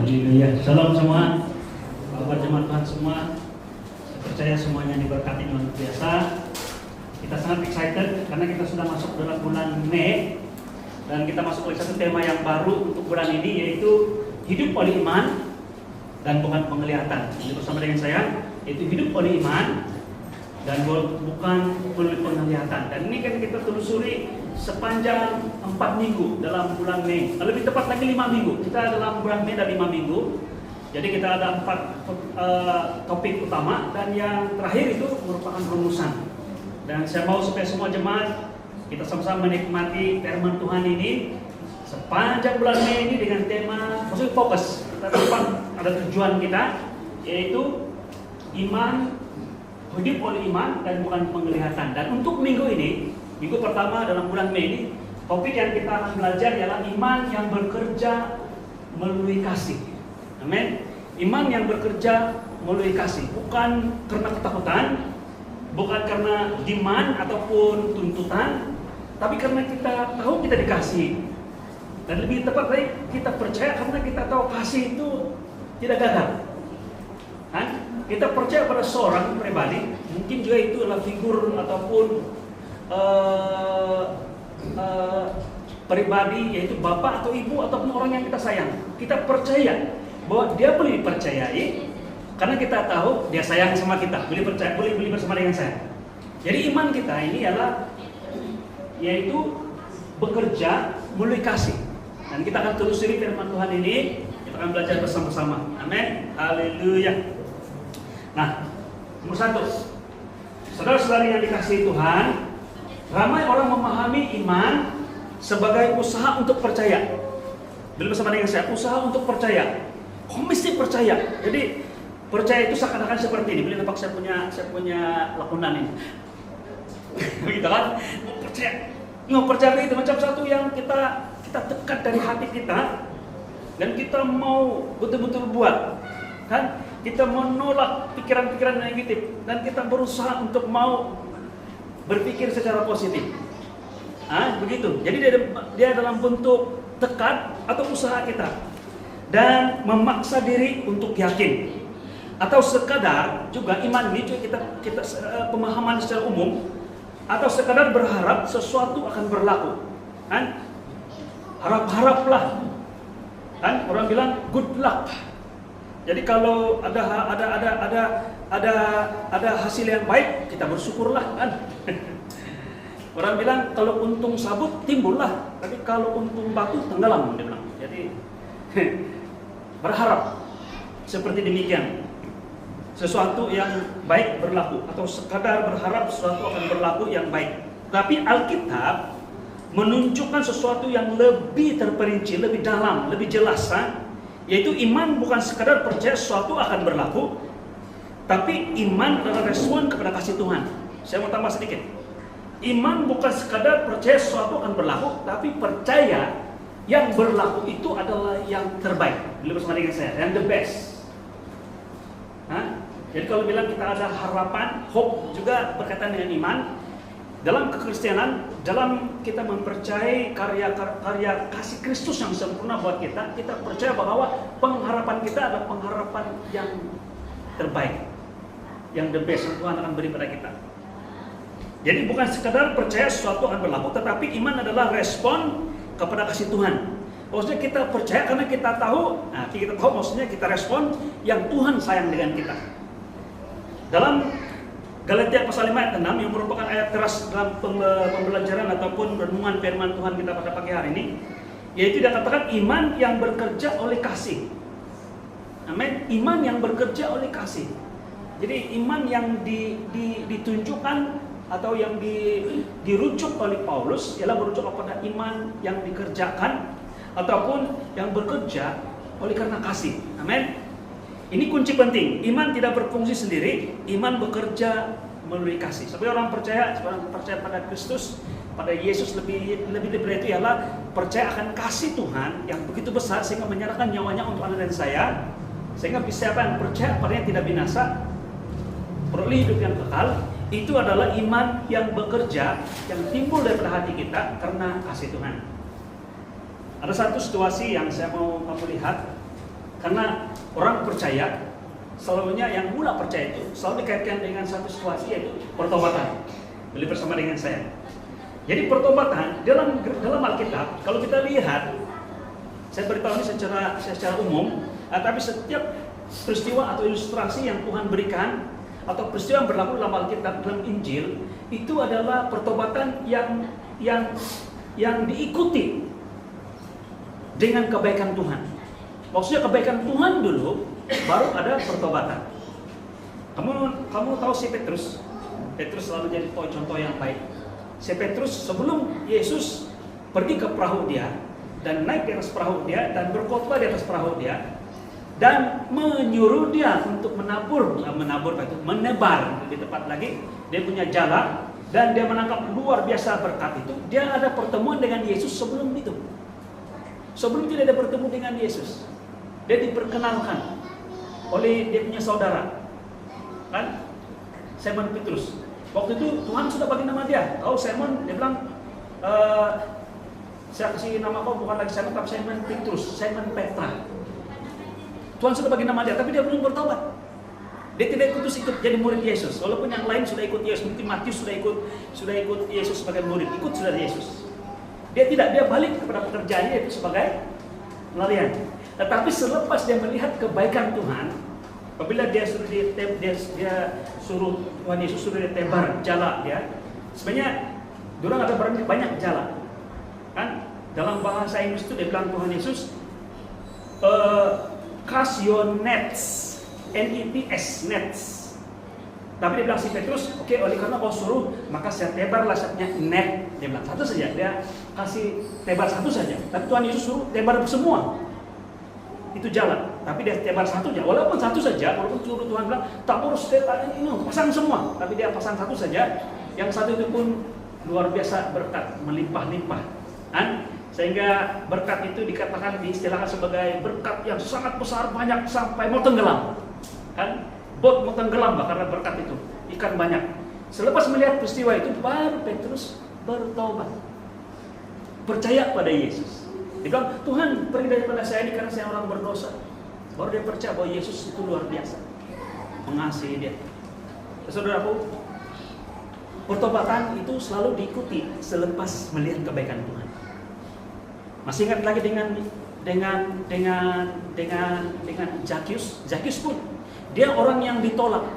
Haleluya. Shalom semua. Bapak jemaat Tuhan semua. Saya percaya semuanya diberkati luar biasa. Kita sangat excited karena kita sudah masuk dalam bulan Mei dan kita masuk ke satu tema yang baru untuk bulan ini, yaitu hidup oleh iman dan bukan penglihatan. Jadi bersama dengan saya, yaitu hidup oleh iman dan bukan oleh penglihatan. Dan ini kan kita telusuri sepanjang 4 minggu dalam bulan Mei. Lebih tepat lagi 5 minggu. Kita dalam bulan Mei ada 5 minggu. Jadi kita ada 4 topik utama, dan yang terakhir itu merupakan rumusan. Dan saya mau supaya semua jemaat kita sama-sama menikmati firman Tuhan ini sepanjang bulan Mei ini dengan tema, maksudnya fokus. Kita dapat ada tujuan kita, yaitu iman, hidup oleh iman dan bukan penglihatan. Dan untuk minggu ini, minggu pertama dalam bulan Mei ini, topik yang kita akan belajar ialah iman yang bekerja melalui kasih. Amin. Iman yang bekerja melalui kasih, bukan karena ketakutan, bukan karena demand ataupun tuntutan, tapi karena kita tahu kita dikasih. Dan lebih tepat lagi, kita percaya karena kita tahu kasih itu tidak gagal. Kita percaya pada seorang pribadi, mungkin juga itu adalah figur ataupun pribadi, yaitu bapak atau ibu ataupun orang yang kita sayang. Kita percaya bahwa dia boleh dipercayai karena kita tahu dia sayang sama kita, boleh percaya, boleh bersama dengan saya. Jadi iman kita ini adalah yaitu bekerja melalui kasih. Dan kita akan telusuri firman Tuhan ini, kita akan belajar bersama-sama. Amin. Haleluya. Nah, nomor 1, saudara-saudari yang dikasihi Tuhan, ramai orang memahami iman sebagai usaha untuk percaya. Bila bersama dengan saya, usaha untuk percaya. Kok mesti percaya? Jadi percaya itu seakan-akan seperti ini. Bila nampak saya punya lakonan ini. Begitu kan? Mau percaya itu macam satu yang kita tekat dari hati kita, dan kita mau betul-betul buat. Kan? Kita menolak pikiran-pikiran negatif, dan kita berusaha untuk mau berpikir secara positif. Begitu. Jadi dia dalam bentuk tekad atau usaha kita, dan memaksa diri untuk yakin, atau sekadar juga iman ini juga kita pemahaman secara umum, atau sekadar berharap sesuatu akan berlaku. Kan? Harap-haraplah. Kan? Orang bilang good luck. Jadi kalau ada hasil yang baik, kita bersyukurlah, kan? Orang bilang kalau untung sabut timbullah, tapi kalau untung batu tenggelam, dia bilang. Jadi berharap seperti demikian, sesuatu yang baik berlaku, atau sekadar berharap sesuatu akan berlaku yang baik. Tapi Alkitab menunjukkan sesuatu yang lebih terperinci, lebih dalam, lebih jelas, yaitu iman bukan sekadar percaya sesuatu akan berlaku, tapi iman adalah respon kepada kasih Tuhan. Saya mau tambah sedikit. Iman bukan sekadar percaya sesuatu akan berlaku, tapi percaya yang berlaku itu adalah yang terbaik. Bila bersama dengan saya, yang the best. Jadi kalau bilang kita ada harapan, hope juga berkaitan dengan iman. Dalam kekristenan, dalam kita mempercayai karya kasih Kristus yang sempurna buat kita percaya bahwa pengharapan kita adalah pengharapan yang terbaik, yang the best yang Tuhan akan beri pada kita. Jadi bukan sekadar percaya sesuatu akan berlaku, tetapi iman adalah respon kepada kasih Tuhan. Maksudnya kita percaya karena kita tahu, maksudnya kita respon yang Tuhan sayang dengan kita. Dalam Galatia pasal 5 ayat 6 yang merupakan ayat keras dalam pembelajaran ataupun renungan firman Tuhan kita pada pagi hari ini, yaitu dikatakan iman yang bekerja oleh kasih. Amin. Iman yang bekerja oleh kasih. Jadi iman yang ditunjukkan atau yang dirujuk oleh Paulus ialah merujuk kepada iman yang dikerjakan ataupun yang bekerja oleh karena kasih. Amin. Ini kunci penting. Iman tidak berfungsi sendiri, iman bekerja melalui kasih. Supaya orang percaya pada Kristus, pada Yesus, lebih dari itu ialah percaya akan kasih Tuhan yang begitu besar sehingga menyerahkan nyawanya untuk Anda dan saya, sehingga siapa yang percaya padanya tidak binasa, beroleh hidup yang kekal. Itu adalah iman yang bekerja, yang timbul daripada hati kita karena kasih Tuhan. Ada satu situasi yang saya mau kamu lihat. Karena orang percaya, selalunya yang mula percaya itu selalu dikaitkan dengan satu situasi, yaitu pertobatan. Beli bersama dengan saya. Jadi pertobatan dalam Alkitab, kalau kita lihat, saya beritahu ini secara umum, tapi setiap peristiwa atau ilustrasi yang Tuhan berikan atau peristiwa yang berlaku dalam Alkitab, dalam Injil, itu adalah pertobatan yang diikuti dengan kebaikan Tuhan. Maksudnya kebaikan Tuhan dulu, baru ada pertobatan. Kamu tahu si Petrus? Petrus selalu jadi contoh yang baik. Si Petrus sebelum Yesus pergi ke perahu dia dan naik di atas perahu dia dan berkhotbah di atas perahu dia dan menyuruh dia untuk menebar, lebih tepat lagi, dia punya jala dan dia menangkap luar biasa berkat itu. Dia ada pertemuan dengan Yesus sebelum itu. Sebelum tidak ada bertemu dengan Yesus, dia diperkenalkan oleh dia punya saudara, kan? Simon Petrus. Waktu itu Tuhan sudah bagi nama dia. Tahu Simon, dia bilang, saya kasih nama kau bukan lagi Simon, tapi Simon Petrus, Simon Petra. Tuhan sudah bagi nama dia, tapi dia belum bertobat. Dia tidak ikut jadi murid Yesus. Walaupun yang lain sudah ikut Yesus, mungkin Matius sudah ikut Yesus sebagai murid, ikut sudah Yesus. Dia tidak, dia balik kepada pekerjaannya itu sebagai pelarian. Tetapi selepas dia melihat kebaikan Tuhan, apabila dia suruh Tuhan Yesus suruh dia tebar jala dia. Sebenarnya dorang ada banyak jala, kan? Dalam bahasa Inggris itu dia bilang Tuhan Yesus, cast your nets, nets, nets. Tapi dia bilang si Petrus, oke, oleh karena kau suruh, maka saya tebarlah satunya net. Dia bilang satu saja, dia kasih tebar satu saja. Tapi Tuhan Yesus suruh tebar semua. Itu jalan, tapi dia tebar satu saja. Walaupun satu saja, walaupun suruh Tuhan bilang, tak urus ini, pasang semua. Tapi dia pasang satu saja. Yang satu itu pun luar biasa berkat, melimpah-limpah. Kan? Sehingga berkat itu dikatakan, diistilahkan sebagai berkat yang sangat besar, banyak sampai mau tenggelam. Kan? Bot mau tenggelam karena berkat itu, ikan banyak. Selepas melihat peristiwa itu, baru Petrus bertobat, percaya pada Yesus. Dia bilang, Tuhan pergi daripada saya ini karena saya orang berdosa. Baru dia percaya bahwa Yesus itu luar biasa, mengasihi dia. Saudaraku, pertobatan itu selalu diikuti selepas melihat kebaikan Tuhan. Masih ingat lagi dengan Zakius? Zakius pun dia orang yang ditolak,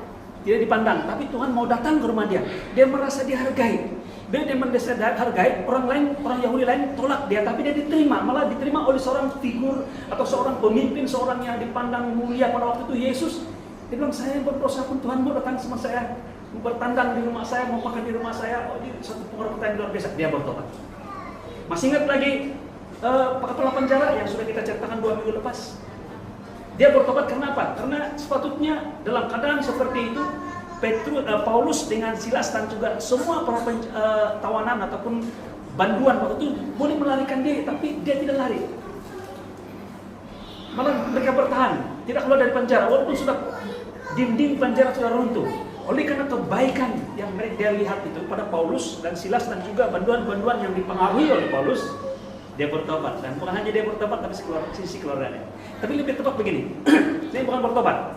tidak dipandang, tapi Tuhan mau datang ke rumah dia. Dia merasa dihargai. Dia hargai, orang Yahudi lain tolak dia, tapi dia diterima, malah diterima oleh seorang figur atau seorang pemimpin, seorang yang dipandang mulia pada waktu itu, Yesus. Dia bilang, saya berdosa pun Tuhan mau datang sama saya, mau bertandang di rumah saya, mau makan di rumah saya. Oh, ini satu penghormatan luar biasa. Dia bertobat. Masih ingat lagi kepala penjara yang sudah kita ceritakan 2 minggu lepas. Dia bertobat kenapa? Karena sepatutnya dalam keadaan seperti itu, Paulus dengan Silas dan juga semua para tawanan ataupun banduan waktu itu boleh melarikan dia, tapi dia tidak lari. Malah mereka bertahan, tidak keluar dari penjara, walaupun sudah dinding penjara sudah runtuh. Oleh karena kebaikan yang dia lihat itu pada Paulus dan Silas dan juga banduan-banduan yang dipengaruhi oleh Paulus, dia bertobat. Dan bukan hanya dia bertobat, tapi sisi keluarganya. Tapi lebih tepat begini, ini bukan bertobat.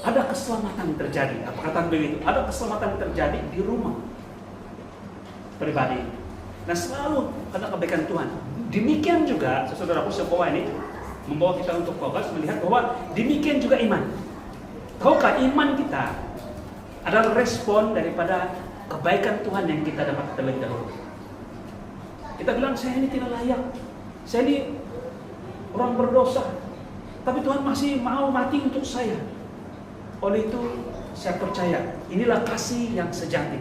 Ada keselamatan terjadi. Apa kata begitu? Ada keselamatan terjadi di rumah pribadi. Nah, selalu karena kebaikan Tuhan. Demikian juga, saudaraku, sebuah ini membawa kita untuk fokus melihat bahwa demikian juga iman. Tahukah iman kita adalah respon daripada kebaikan Tuhan yang kita dapat terlebih dahulu. Kita bilang, saya ini tidak layak, saya ini orang berdosa, tapi Tuhan masih mau mati untuk saya. Oleh itu saya percaya inilah kasih yang sejati.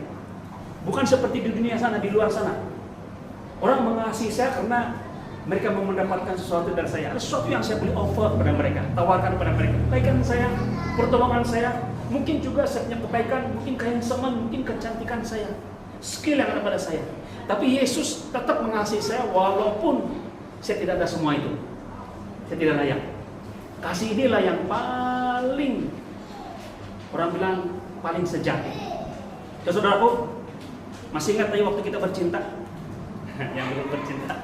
Bukan seperti di dunia sana, di luar sana. Orang mengasihi saya karena mereka mau mendapatkan sesuatu dari saya. Ada sesuatu yang saya boleh offer kepada mereka, tawarkan kepada mereka. Kebaikan saya, pertolongan saya, mungkin juga saya punya kebaikan, mungkin kehansaman, mungkin kecantikan saya, skill yang ada pada saya. Tapi Yesus tetap mengasihi saya walaupun saya tidak ada semua itu. Saya tidak layak. Kasih inilah yang paling, orang bilang paling sejati. Ya, saudaraku, masih ingat tadi waktu kita bercinta? Yang belum bercinta,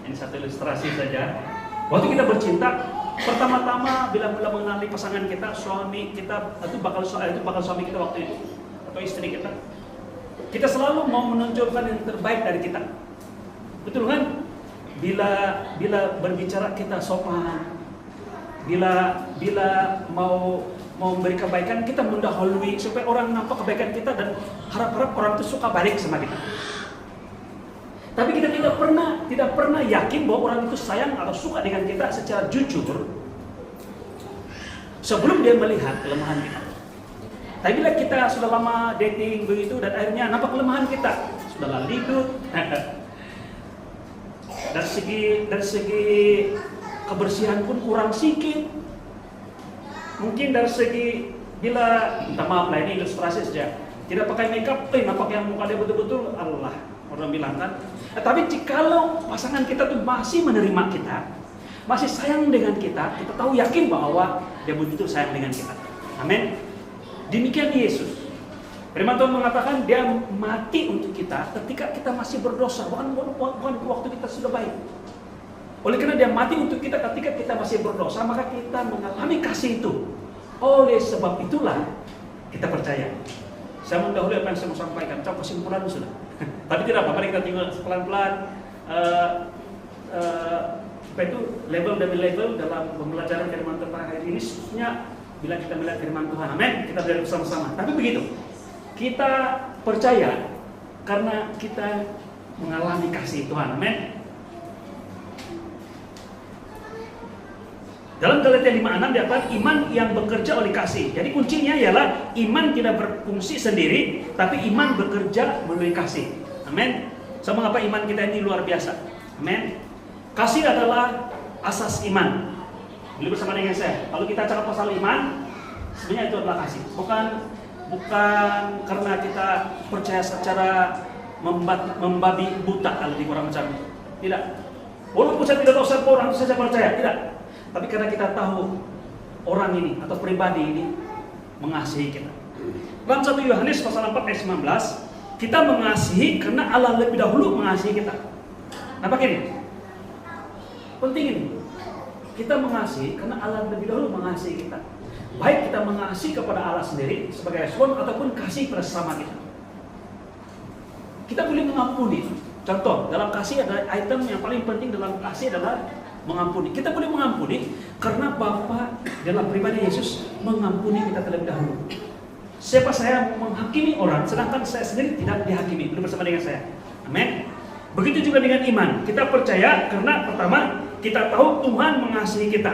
ini satu ilustrasi saja. Waktu kita bercinta, Pertama-tama bila mengenali pasangan kita, suami kita itu bakal suami kita waktu itu atau istri kita. Kita selalu mau menunjukkan yang terbaik dari kita. Betul kan? Bila berbicara kita sopan, bila mau memberi kebaikan, kita mendahului supaya orang nampak kebaikan kita dan harap-harap orang itu suka balik sama kita. Tapi kita tidak pernah yakin bahwa orang itu sayang atau suka dengan kita secara jujur sebelum dia melihat kelemahan kita. Tapi bila kita sudah lama dating begitu dan akhirnya nampak kelemahan kita, sudah lidut. Dari segi kebersihan pun kurang sedikit. Mungkin dari segi bila, minta maaf lah ini ilustrasi saja, tidak pakai makeup, nampak yang muka dia betul-betul Allah, orang bilang kan. Tapi jikalau pasangan kita tuh masih menerima kita, masih sayang dengan kita tahu yakin bahwa dia begitu sayang dengan kita. Amin. Demikian Yesus. Firman Tuhan mengatakan dia mati untuk kita ketika kita masih berdosa, bukan waktu kita sudah baik. Oleh karena dia mati untuk kita ketika kita masih berdosa, maka kita mengalami kasih itu. Oleh sebab itulah kita percaya. Saya mendahului apa yang saya mau sampaikan, coba kesimpulan sudah. Tapi tidak apa-apa, kita tinggal pelan-pelan apa itu level demi level dalam pembelajaran firman Tuhan hari ini, khususnya bila kita melihat firman Tuhan. Amin. Kita belajar bersama-sama. Tapi begitu, kita percaya karena kita mengalami kasih Tuhan. Amin. Dalam Galatia 5:6 dikatakan iman yang bekerja oleh kasih. Jadi kuncinya ialah iman tidak berfungsi sendiri, tapi iman bekerja melalui kasih. Amin. Sama mengapa iman kita ini luar biasa. Amin. Kasih adalah asas iman. Beli bersama dengan saya. Kalau kita cakap pasal iman, sebenarnya itu adalah kasih. Bukan karena kita percaya secara membabi buta kalau di orang macam itu. Tidak. Walaupun saya tidak tahu siapa orang, saya percaya. Tidak. Tapi karena kita tahu orang ini atau pribadi ini mengasihi kita. Dalam 1 Yohanes pasal 4 ayat 19, kita mengasihi karena Allah lebih dahulu mengasihi kita. Nampak ini? Penting ini. Kita mengasihi karena Allah lebih dahulu mengasihi kita. Baik kita mengasihi kepada Allah sendiri sebagai respon ataupun kasih pada sesama kita. Kita boleh mengampuni. Contoh, dalam kasih ada item yang paling penting dalam kasih adalah mengampuni. Kita boleh mengampuni karena Bapa dalam pribadi Yesus mengampuni kita terlebih dahulu. Siapa saya menghakimi orang sedangkan saya sendiri tidak dihakimi? Belum bersama dengan saya. Amin. Begitu juga dengan iman. Kita percaya karena pertama kita tahu Tuhan mengasihi kita.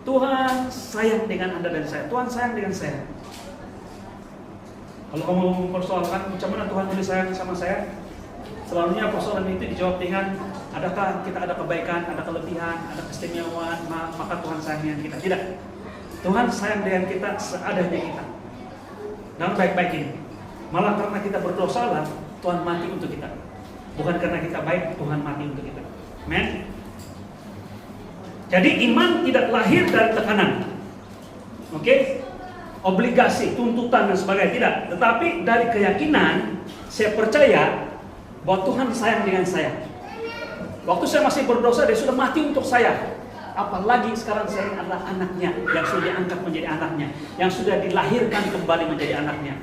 Tuhan sayang dengan Anda dan saya. Tuhan sayang dengan saya. Kalau kamu mempersoalkan macam mana Tuhan boleh sayang sama saya, selalunya persoalan itu dijawab dengan adakah kita ada kebaikan, ada kelebihan, ada keistimewaan, maka Tuhan sayang dengan kita. Tidak. Tuhan sayang dengan kita seadanya kita. Dan baik-baik ini. Malah karena kita berdosa lah, Tuhan mati untuk kita. Bukan karena kita baik, Tuhan mati untuk kita. Amen. Jadi iman tidak lahir dari tekanan. Oke? Obligasi, tuntutan dan sebagainya. Tidak. Tetapi dari keyakinan, saya percaya bahwa Tuhan sayang dengan saya. Waktu saya masih berdosa, dia sudah mati untuk saya. Apalagi sekarang saya adalah anaknya, yang sudah diangkat menjadi anaknya, yang sudah dilahirkan kembali menjadi anaknya.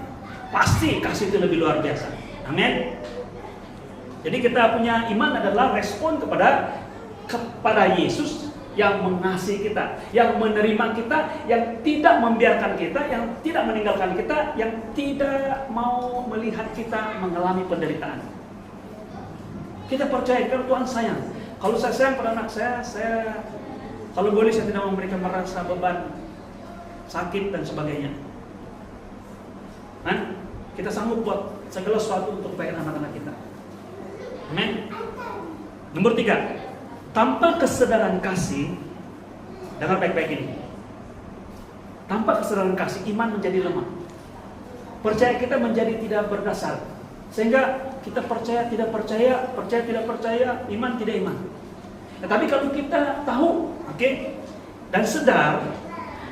Pasti kasih itu lebih luar biasa. Amin. Jadi kita punya iman adalah respon kepada Yesus yang mengasihi kita, yang menerima kita, yang tidak membiarkan kita, yang tidak meninggalkan kita, yang tidak mau melihat kita mengalami penderitaan. Kita percaya kalau Tuhan sayang. Kalau saya sayang pada anak saya kalau boleh saya tidak memberikan merasa beban, sakit dan sebagainya. Nah, kita sanggup buat segala sesuatu untuk kebaikan anak-anak kita. Amin. Nomor 3, tanpa kesadaran kasih, dengar baik-baik ini. Tanpa kesadaran kasih, iman menjadi lemah. Percaya kita menjadi tidak berdasar. Sehingga kita percaya tidak percaya, percaya tidak percaya, iman tidak iman. Tetapi kalau kita tahu, dan sadar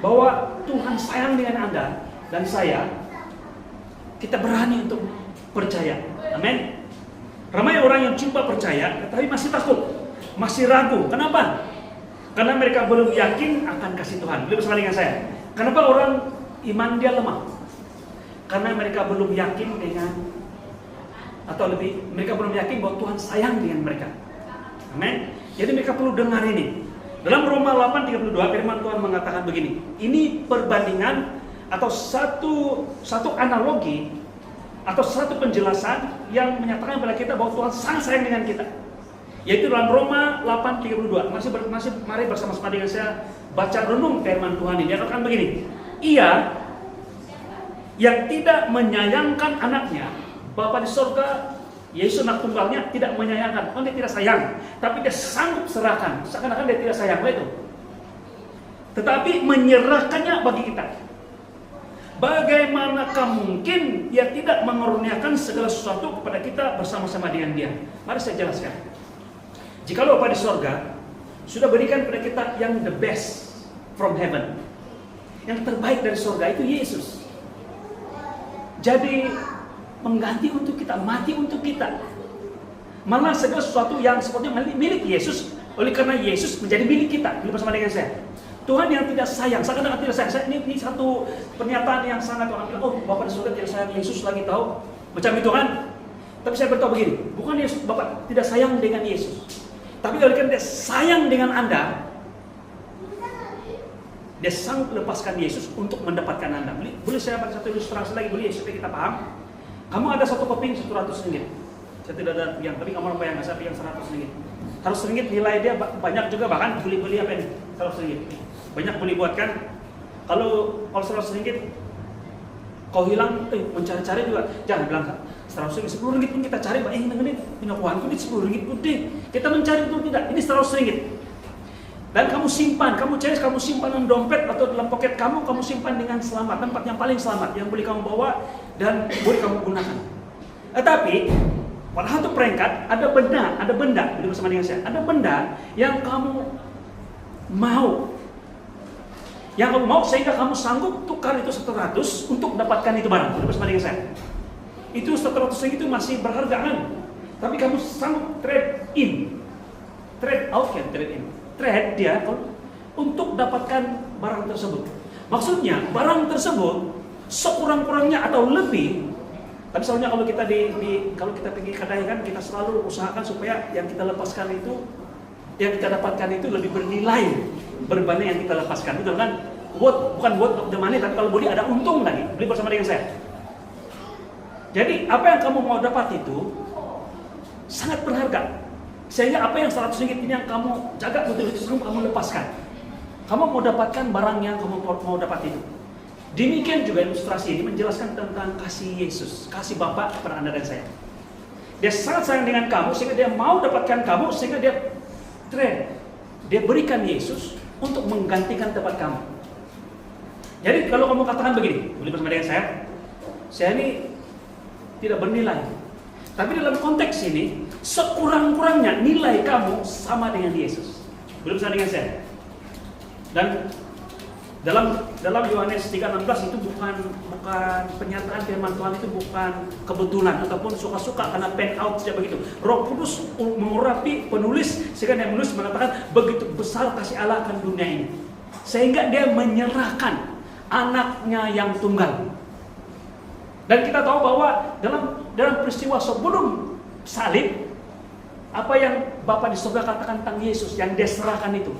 bahwa Tuhan sayang dengan Anda dan saya, kita berani untuk percaya. Amin. Ramai orang yang coba percaya, tetapi masih takut, masih ragu. Kenapa? Karena mereka belum yakin akan kasih Tuhan. Beli bersama dengan saya. Kenapa orang iman dia lemah? Karena mereka belum yakin dengan, atau lebih, mereka belum yakin bahwa Tuhan sayang dengan mereka. Amin. Jadi mereka perlu dengar ini. Dalam Roma 8:32 firman Tuhan mengatakan begini. Ini perbandingan atau satu analogi atau satu penjelasan yang menyatakan kepada kita bahwa Tuhan sangat sayang dengan kita. Yaitu dalam Roma 8:32. Mari bersama-sama dengan saya baca renung firman Tuhan ini. Dia katakan begini. Ia yang tidak menyayangkan anaknya, Bapa di surga, Yesus anak tunggalnya tidak menyayangkan. Dia tidak sayang, tapi dia sanggup serahkan. Seakan-akan dia tidak sayang, itu. Tetapi menyerahkannya bagi kita. Bagaimanakah mungkin dia tidak mengaruniakan segala sesuatu kepada kita bersama-sama dengan dia? Mari saya jelaskan. Jikalau Bapa di surga sudah berikan kepada kita yang the best from heaven, yang terbaik dari surga itu Yesus. Jadi mengganti untuk kita, mati untuk kita. Malah segala sesuatu yang sepertinya milik Yesus, oleh karena Yesus menjadi milik kita. Ini bersama dengan saya. Tuhan yang tidak sayang, seakan-akan tidak sayang. Ini satu pernyataan yang sangat orang bilang, oh Bapak di surga tidak sayang, Yesus lagi tahu. Macam itu kan? Tapi saya beritahu begini, bukan Yesus, Bapak tidak sayang dengan Yesus. Tapi oleh karena dia sayang dengan Anda, dia sanggup lepaskan Yesus untuk mendapatkan Anda. Boleh saya bagi satu ilustrasi lagi, boleh supaya kita paham? Kamu ada satu keping 100 ringgit. Saya tidak ada yang, tapi kamu apa yang nggak saya yang 100 ringgit. 100 ringgit nilai dia banyak juga, bahkan beli apa ini? 100 ringgit. Banyak boleh buat kan? Kalau 100 ringgit kau hilang, mencari-cari juga. Jangan bilang 100 ringgit, 10 ringgit pun kita cari, ini punya Tuhanku ini 10 ringgit pun deh. Kita mencari itu tidak, ini 100 ringgit. Dan kamu simpan, kamu cari, kamu simpan dalam dompet atau dalam poket kamu simpan dengan selamat, tempat yang paling selamat, yang boleh kamu bawa dan boleh kamu gunakan. Tetapi pada satu peringkat ada benda, bersama dengan saya, ada benda yang kamu mau, sehingga kamu sanggup tukar itu 100 untuk mendapatkan itu barang, bersama dengan saya. Itu 100 itu masih berharga kan? Tapi kamu sanggup trade out, trade dia untuk dapatkan barang tersebut. Maksudnya barang tersebut sekurang-kurangnya atau lebih. Tapi soalnya kalau kita kalau kita pergi kedai kan, kita selalu usahakan supaya yang kita lepaskan itu, yang kita dapatkan itu lebih bernilai berbanding yang kita lepaskan. Betul kan? Bukan worth of the money, tapi kalau boleh ada untung lagi. Beli bersama dengan saya. Jadi apa yang kamu mau dapat itu sangat berharga. Sehingga apa yang 100 ringgit ini yang kamu jaga betul-betul kamu lepaskan. Kamu mau dapatkan barang yang kamu mau dapat itu. Demikian juga ilustrasi ini menjelaskan tentang kasih Yesus, kasih Bapa kepada Anda dan saya. Dia sangat sayang dengan kamu sehingga dia mau dapatkan kamu, sehingga dia trade. Dia berikan Yesus untuk menggantikan tempat kamu. Jadi kalau kamu katakan begini, boleh bersama dengan saya ini tidak bernilai. Tapi dalam konteks ini, sekurang-kurangnya nilai kamu sama dengan Yesus. Belum sama dengan saya. Dan dalam Yohanes 3:16 itu bukan pernyataan firman Tuhan, itu bukan kebetulan ataupun suka-suka karena pen out saja begitu. Roh Kudus mengurapi penulis sehingga dia menulis mengatakan begitu besar kasih Allah akan dunia ini. Sehingga dia menyerahkan anaknya yang tunggal. Dan kita tahu bahwa dalam peristiwa sebelum salib, apa yang Bapa di surga katakan tentang Yesus yang dia serahkan itu,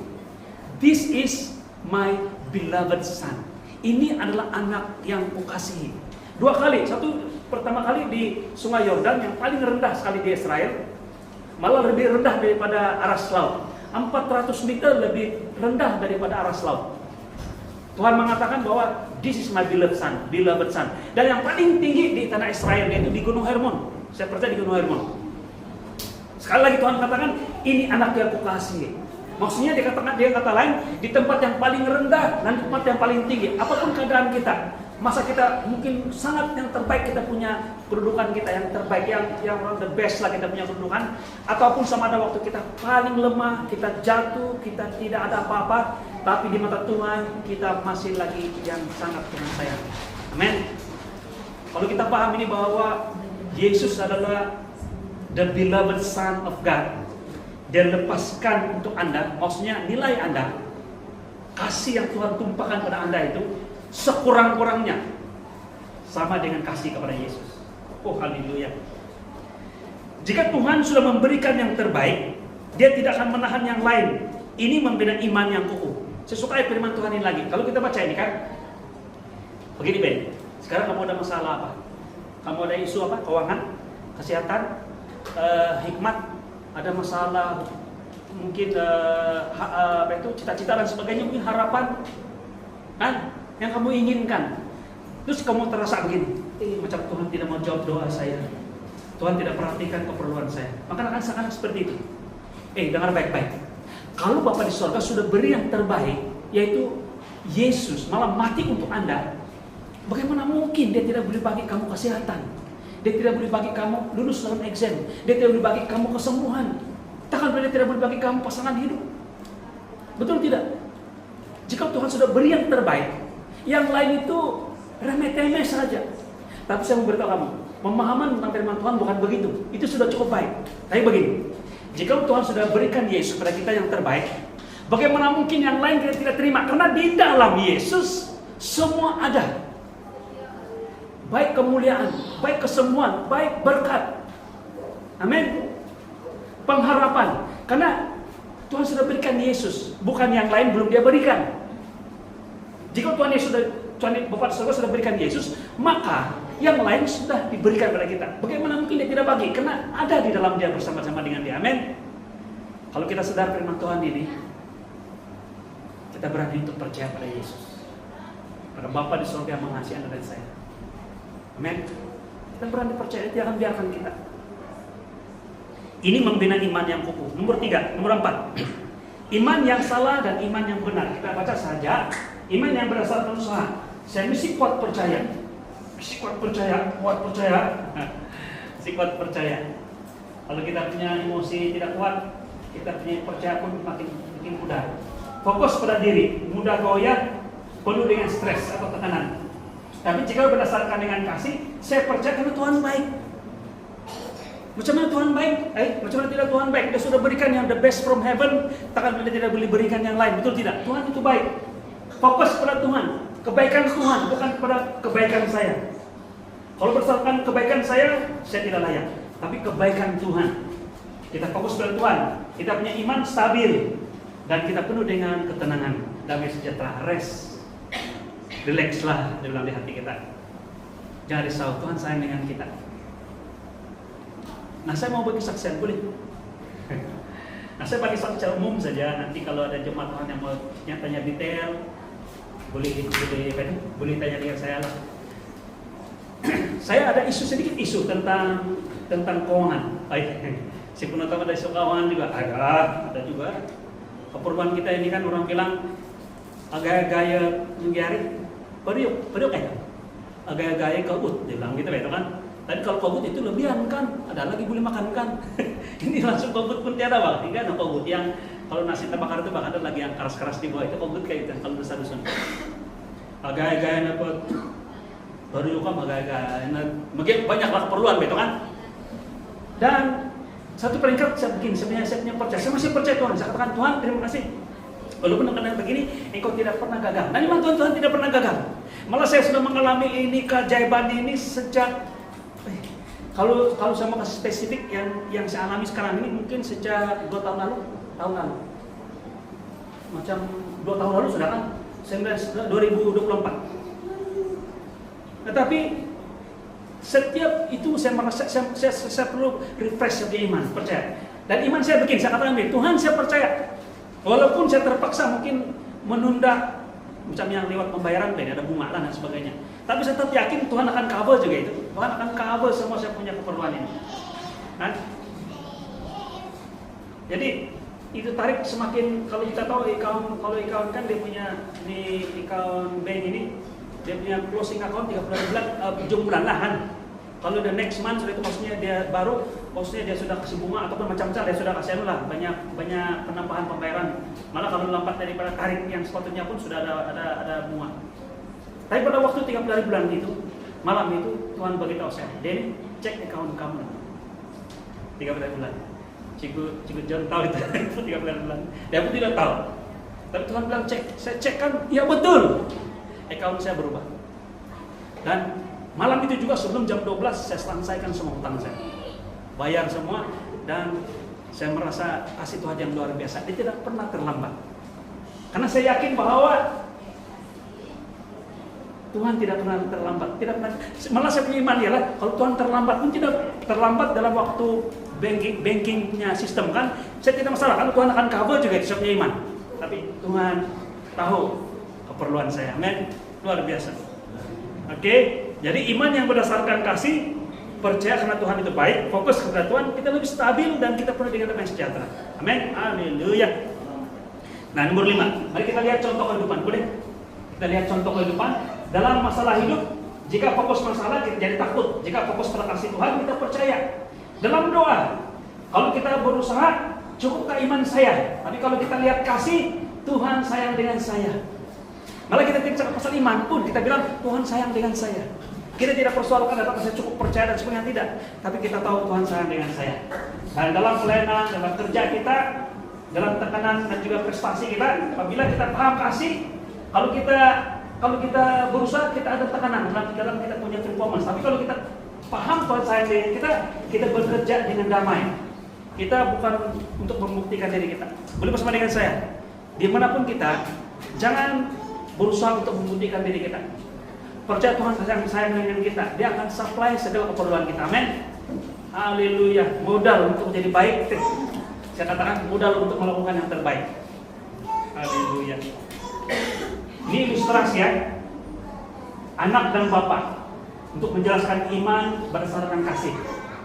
this is my beloved son. Ini adalah anak yang kukasihi. 2 kali, pertama kali di Sungai Yordan yang paling rendah sekali di Israel, malah lebih rendah daripada aras laut. 400 meter lebih rendah daripada aras laut. Tuhan mengatakan bahwa this is my beloved son. Dan yang paling tinggi di tanah Israel yaitu di Gunung Hermon. Saya percaya di Gunung Hermon. Sekali lagi Tuhan katakan, ini anak yang kukasihi. Maksudnya dia kata lain, di tempat yang paling rendah dan tempat yang paling tinggi, apapun keadaan kita, masa kita mungkin sangat yang terbaik, kita punya kedudukan kita yang terbaik, yang the best lah kita punya kedudukan, ataupun sama ada waktu kita paling lemah, kita jatuh, kita tidak ada apa-apa, tapi di mata Tuhan kita masih lagi yang sangat Tuhan sayang. Amin. Kalau kita paham ini bahwa Yesus adalah the beloved Son of God, dia lepaskan untuk Anda, maksudnya nilai Anda, kasih yang Tuhan tumpahkan pada Anda itu sekurang-kurangnya sama dengan kasih kepada Yesus. Oh haleluya. Jika Tuhan sudah memberikan yang terbaik, dia tidak akan menahan yang lain. Ini membina iman yang kukuh. Saya suka firman Tuhan ini lagi. Kalau kita baca ini kan, begini Ben, sekarang kamu ada masalah apa? Kamu ada isu apa? Keuangan, kesehatan, hikmat, ada masalah mungkin apa itu cita-cita dan sebagainya, mungkin harapan kan yang kamu inginkan. Terus kamu terasa begini, macam Tuhan tidak mau jawab doa saya, Tuhan tidak perhatikan keperluan saya. Maka akan sangat seperti itu. Dengar baik-baik. Kalau Bapa di surga sudah beri yang terbaik, yaitu Yesus malah mati untuk Anda, bagaimana mungkin dia tidak boleh bagi kamu kesehatan? Dia tidak boleh bagi kamu lulus dalam exam. Dia tidak boleh bagi kamu kesembuhan. Takkan dia tidak boleh bagi kamu pasangan hidup. Betul tidak? Jika Tuhan sudah beri yang terbaik, yang lain itu remeh-temeh saja. Tapi saya mau beritahu kamu, pemahaman tentang firman Tuhan bukan begitu. Itu sudah cukup baik. Tapi begini, jika Tuhan sudah berikan Yesus pada kita yang terbaik, bagaimana mungkin yang lain kita tidak terima? Karena di dalam Yesus semua ada. Baik kemuliaan, baik kesembuhan, baik berkat. Amin. Pengharapan. Karena Tuhan sudah berikan Yesus, bukan yang lain belum dia berikan. Jika Tuhan Yesus Bapak di surga sudah berikan Yesus, maka yang lain sudah diberikan pada kita. Bagaimana mungkin dia tidak bagi? Karena ada di dalam dia bersama-sama dengan dia. Amin. Kalau kita sadar firman Tuhan ini, kita berani untuk percaya pada Yesus, pada Bapa di surga yang mengasihi Anda dan saya. Amin. Kita berani percaya, dia akan biarkan kita. Ini membina iman yang kukuh. Nomor 3, nomor 4. Iman yang salah dan iman yang benar. Kita baca saja. Iman yang berdasarkan usaha. Saya mesti kuat percaya. Mesti kuat percaya. Mesti kuat percaya. Kalau kita punya emosi tidak kuat, kita punya percaya pun makin mudah. Fokus pada diri, mudah goyah, penuh dengan stres atau tekanan. Tapi jika berdasarkan dengan kasih, saya percaya karena Tuhan baik. Macam mana Tuhan baik? Macam mana tidak Tuhan baik? Dia sudah berikan yang the best from heaven, takkan dia tidak boleh berikan yang lain. Betul tidak? Tuhan itu baik. Fokus pada Tuhan, kebaikan Tuhan, bukan pada kebaikan saya. Kalau berdasarkan kebaikan saya tidak layak. Tapi kebaikan Tuhan, kita fokus pada Tuhan. Kita punya iman stabil dan kita penuh dengan ketenangan, damai sejahtera, rest, relaxlah dalam hati kita. Jangan risau, Tuhan sayang dengan kita. Nah, saya mau bagi saksian, boleh? Nah, saya bagi saksian secara umum saja. Nanti kalau ada jemaat Tuhan yang mau tanya detail, boleh tanya dengan saya lah. Saya ada sedikit isu tentang keuangan. Si penonton ada isu keuangan juga. Ada juga. Keperluan kita ini kan orang bilang gaya menggari, periuk agak-gaya kaut, dia bilang gitu betul kan? Tadi kalau kogut itu lebihan kan, ada lagi boleh makan kan. Ini langsung kogut pun tiada bang. Ini ada kogut yang kalau nasi terbakar itu bang, ada lagi yang keras-keras di bawah itu kogut kayak itu kalau dosa dusun. Agak-agak dapat baru juga agak-agak banyaklah keperluan betul kan. Dan satu peringkat saya begini, sebenarnya saya punya percaya, saya masih percaya Tuhan. Saya katakan Tuhan terima kasih. Walaupun dengan begini, engkau tidak pernah gagal. Nah, memang Tuhan tidak pernah gagal. Malah saya sudah mengalami ini keajaiban ini sejak kalau saya mau kasih spesifik yang saya alami sekarang ini mungkin sejak 2 tahun lalu. Macam 2 tahun lalu sudah kan? 2024. Tetapi setiap itu saya merasa saya perlu refresh punya iman, percaya. Dan iman saya begini, saya katakan Tuhan saya percaya. Walaupun saya terpaksa mungkin menunda macam yang lewat pembayaran ada bunga dan sebagainya. Tapi saya tetap yakin Tuhan akan cover juga itu. Tuhan akan cover semua saya punya keperluan ini. Kan? Jadi itu tarik semakin kalau kita tahu account kan dia punya di account bank ini dia punya closing account 30 bulan ujung bulan lah kan. Kalau the next month sudah itu maksudnya dia sudah kasih bunga ataupun macam-macam dia sudah kasih lah banyak penambahan pembayaran. Malah kalau lambat daripada tarik yang sepatutnya pun sudah ada bunga. Tapi pada waktu 30 hari bulan itu, malam itu Tuhan beritahu saya, Denny, cek account kamu. 30 hari bulan. Cikgu John tahu itu 39 bulan. Dia pun tidak tahu. Tapi Tuhan bilang saya cek kan, ya betul. Account saya berubah. Dan malam itu juga sebelum jam 12 saya selesaikan semua hutang saya. Bayar semua dan saya merasa kasih Tuhan yang luar biasa. Dia tidak pernah terlambat. Karena saya yakin bahwa Tuhan tidak pernah terlambat. Tidak pernah. Malah saya punya iman ialah kalau Tuhan terlambat pun tidak terlambat dalam waktu bankingnya sistem kan. Saya tidak masalah karena Tuhan akan cover juga itu saya punya iman. Tapi Tuhan tahu keperluan saya. Amin. Luar biasa. Oke, jadi iman yang berdasarkan kasih, percaya karena Tuhan itu baik, fokus kepada Tuhan, kita lebih stabil dan kita penuh dengan damai sejahtera. Amin. Haleluya. Nah, nomor 5. Mari kita lihat contoh kehidupan. Boleh? Kita lihat contoh kehidupan. Dalam masalah hidup, jika fokus masalah kita jadi takut. Jika fokus pada kasih Tuhan, kita percaya. Dalam doa, kalau kita berusaha, cukupkah iman saya? Tapi kalau kita lihat kasih, Tuhan sayang dengan saya. Malah kita tidak pasal iman pun, kita bilang Tuhan sayang dengan saya. Kita tidak persoalkan apakah saya cukup percaya dan sebagainya, tidak. Tapi kita tahu Tuhan sayang dengan saya. Dan dalam pelayanan, dalam kerja kita, dalam tekanan dan juga prestasi kita, apabila kita paham kasih, kalau kita berusaha, kita ada tekanan dalam kita punya performance. Tapi kalau kita paham Tuhan sayang dengan kita bekerja dengan damai. Kita bukan untuk membuktikan diri kita. Boleh bersama dengan saya, dimanapun kita, jangan berusaha untuk membuktikan diri kita. Percaya Tuhan sayang dengan kita. Dia akan supply segala keperluan kita. Amin. Haleluya. Modal untuk menjadi baik. Saya katakan modal untuk melakukan yang terbaik. Haleluya. Ini ilustrasi ya. Anak dan bapak untuk menjelaskan iman berdasarkan kasih.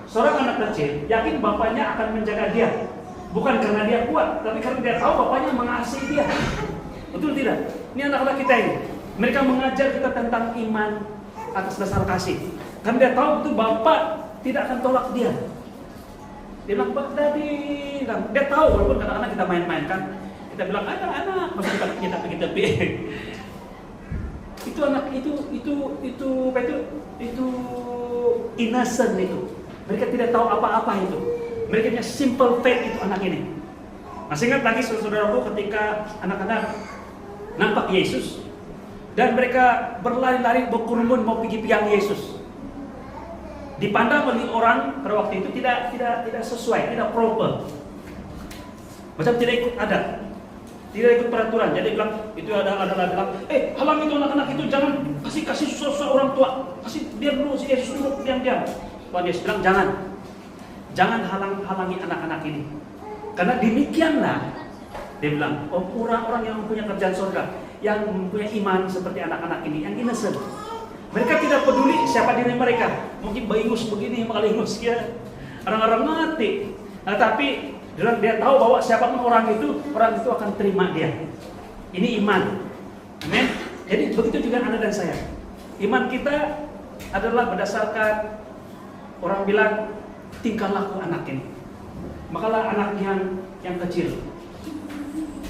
Seorang anak kecil yakin bapaknya akan menjaga dia, bukan karena dia kuat, tapi karena dia tahu bapaknya mengasihi dia. Betul tidak? Ini anak-anak kita ini. Mereka mengajar kita tentang iman atas dasar kasih. Karena dia tahu itu bapak tidak akan tolak dia. Dia bilang, "Pak Daddy." Dia tahu walaupun kadang-kadang kita main-main kan. Kita bilang, "Anak-anak," masih kita pergi tepi. Itu anak itu innocent itu. Mereka tidak tahu apa-apa itu. Mereka punya simple faith itu anak ini. Masih ingat lagi saudaraku ketika anak-anak nampak Yesus dan mereka berlari-lari berkerumun mau pergi piang Yesus. Dipandang oleh orang pada waktu itu tidak sesuai, tidak proper. Macam tidak ikut adat. Tidak ikut peraturan. Jadi bilang itu adalah bilang, halang itu anak-anak itu jangan kasih susah-susah orang tua. Kasih biar dulu si Yesus duduk diam-diam. Tuhan Yesus bilang jangan halangi anak-anak ini. Karena demikianlah dia bilang, orang-orang yang mempunyai kerjaan surga, yang mempunyai iman seperti anak-anak ini, yang innocent. Mereka tidak peduli siapa diri mereka. Mungkin baingus begini, malingus ya. Orang-orang mati. Nah, tapi dia tahu bahwa siapapun orang itu akan terima dia. Ini iman. Amin. Jadi begitu juga Anda dan saya. Iman kita adalah berdasarkan orang bilang tingkah laku anak ini. Makalah anak yang kecil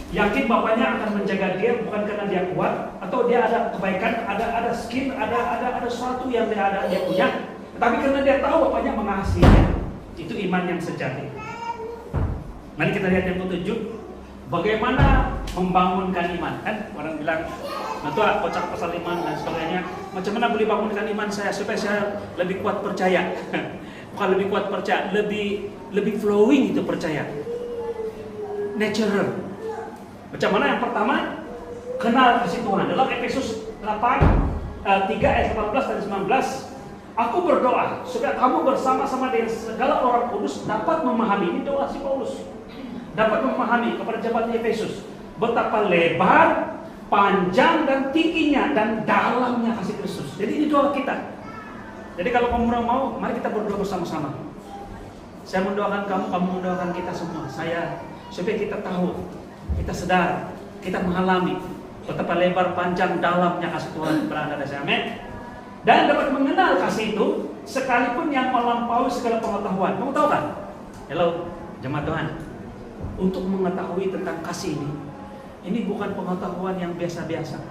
yakin bapaknya akan menjaga dia bukan karena dia kuat atau dia ada kebaikan, ada skill, ada sesuatu yang dia punya, tapi karena dia tahu bapaknya mengasihi dia. Itu iman yang sejati. Mari kita lihat yang ketujuh, bagaimana membangunkan iman. Kan orang bilang, "Tua, kocak pasal iman dan sebagainya. Macam mana boleh bangunkan iman saya supaya saya lebih kuat percaya?" Bukan lebih kuat percaya, lebih flowing itu percaya. Natural. Macam mana? Yang pertama, kenal kasih Tuhan. Dalam Efesus 3 ayat 18 dan 19, "Aku berdoa supaya kamu bersama-sama dengan segala orang kudus dapat memahami," ini doa si Paulus, dapat memahami kepada jemaat Efesus betapa lebar, panjang dan tingginya dan dalamnya kasih Kristus. Jadi ini doa kita. Jadi kalau kamu mau, mari kita berdoa bersama-sama. Saya mendoakan kamu mendoakan kita semua. Supaya kita tahu, kita sadar, kita mengalami betapa lebar, panjang, dalamnya kasih Tuhan berada di sana. Amin. Dan dapat mengenal kasih itu sekalipun yang melampaui segala pengetahuan. Kamu tahu kan? Hello, jemaat Tuhan. Untuk mengetahui tentang kasih ini bukan pengetahuan yang biasa-biasa.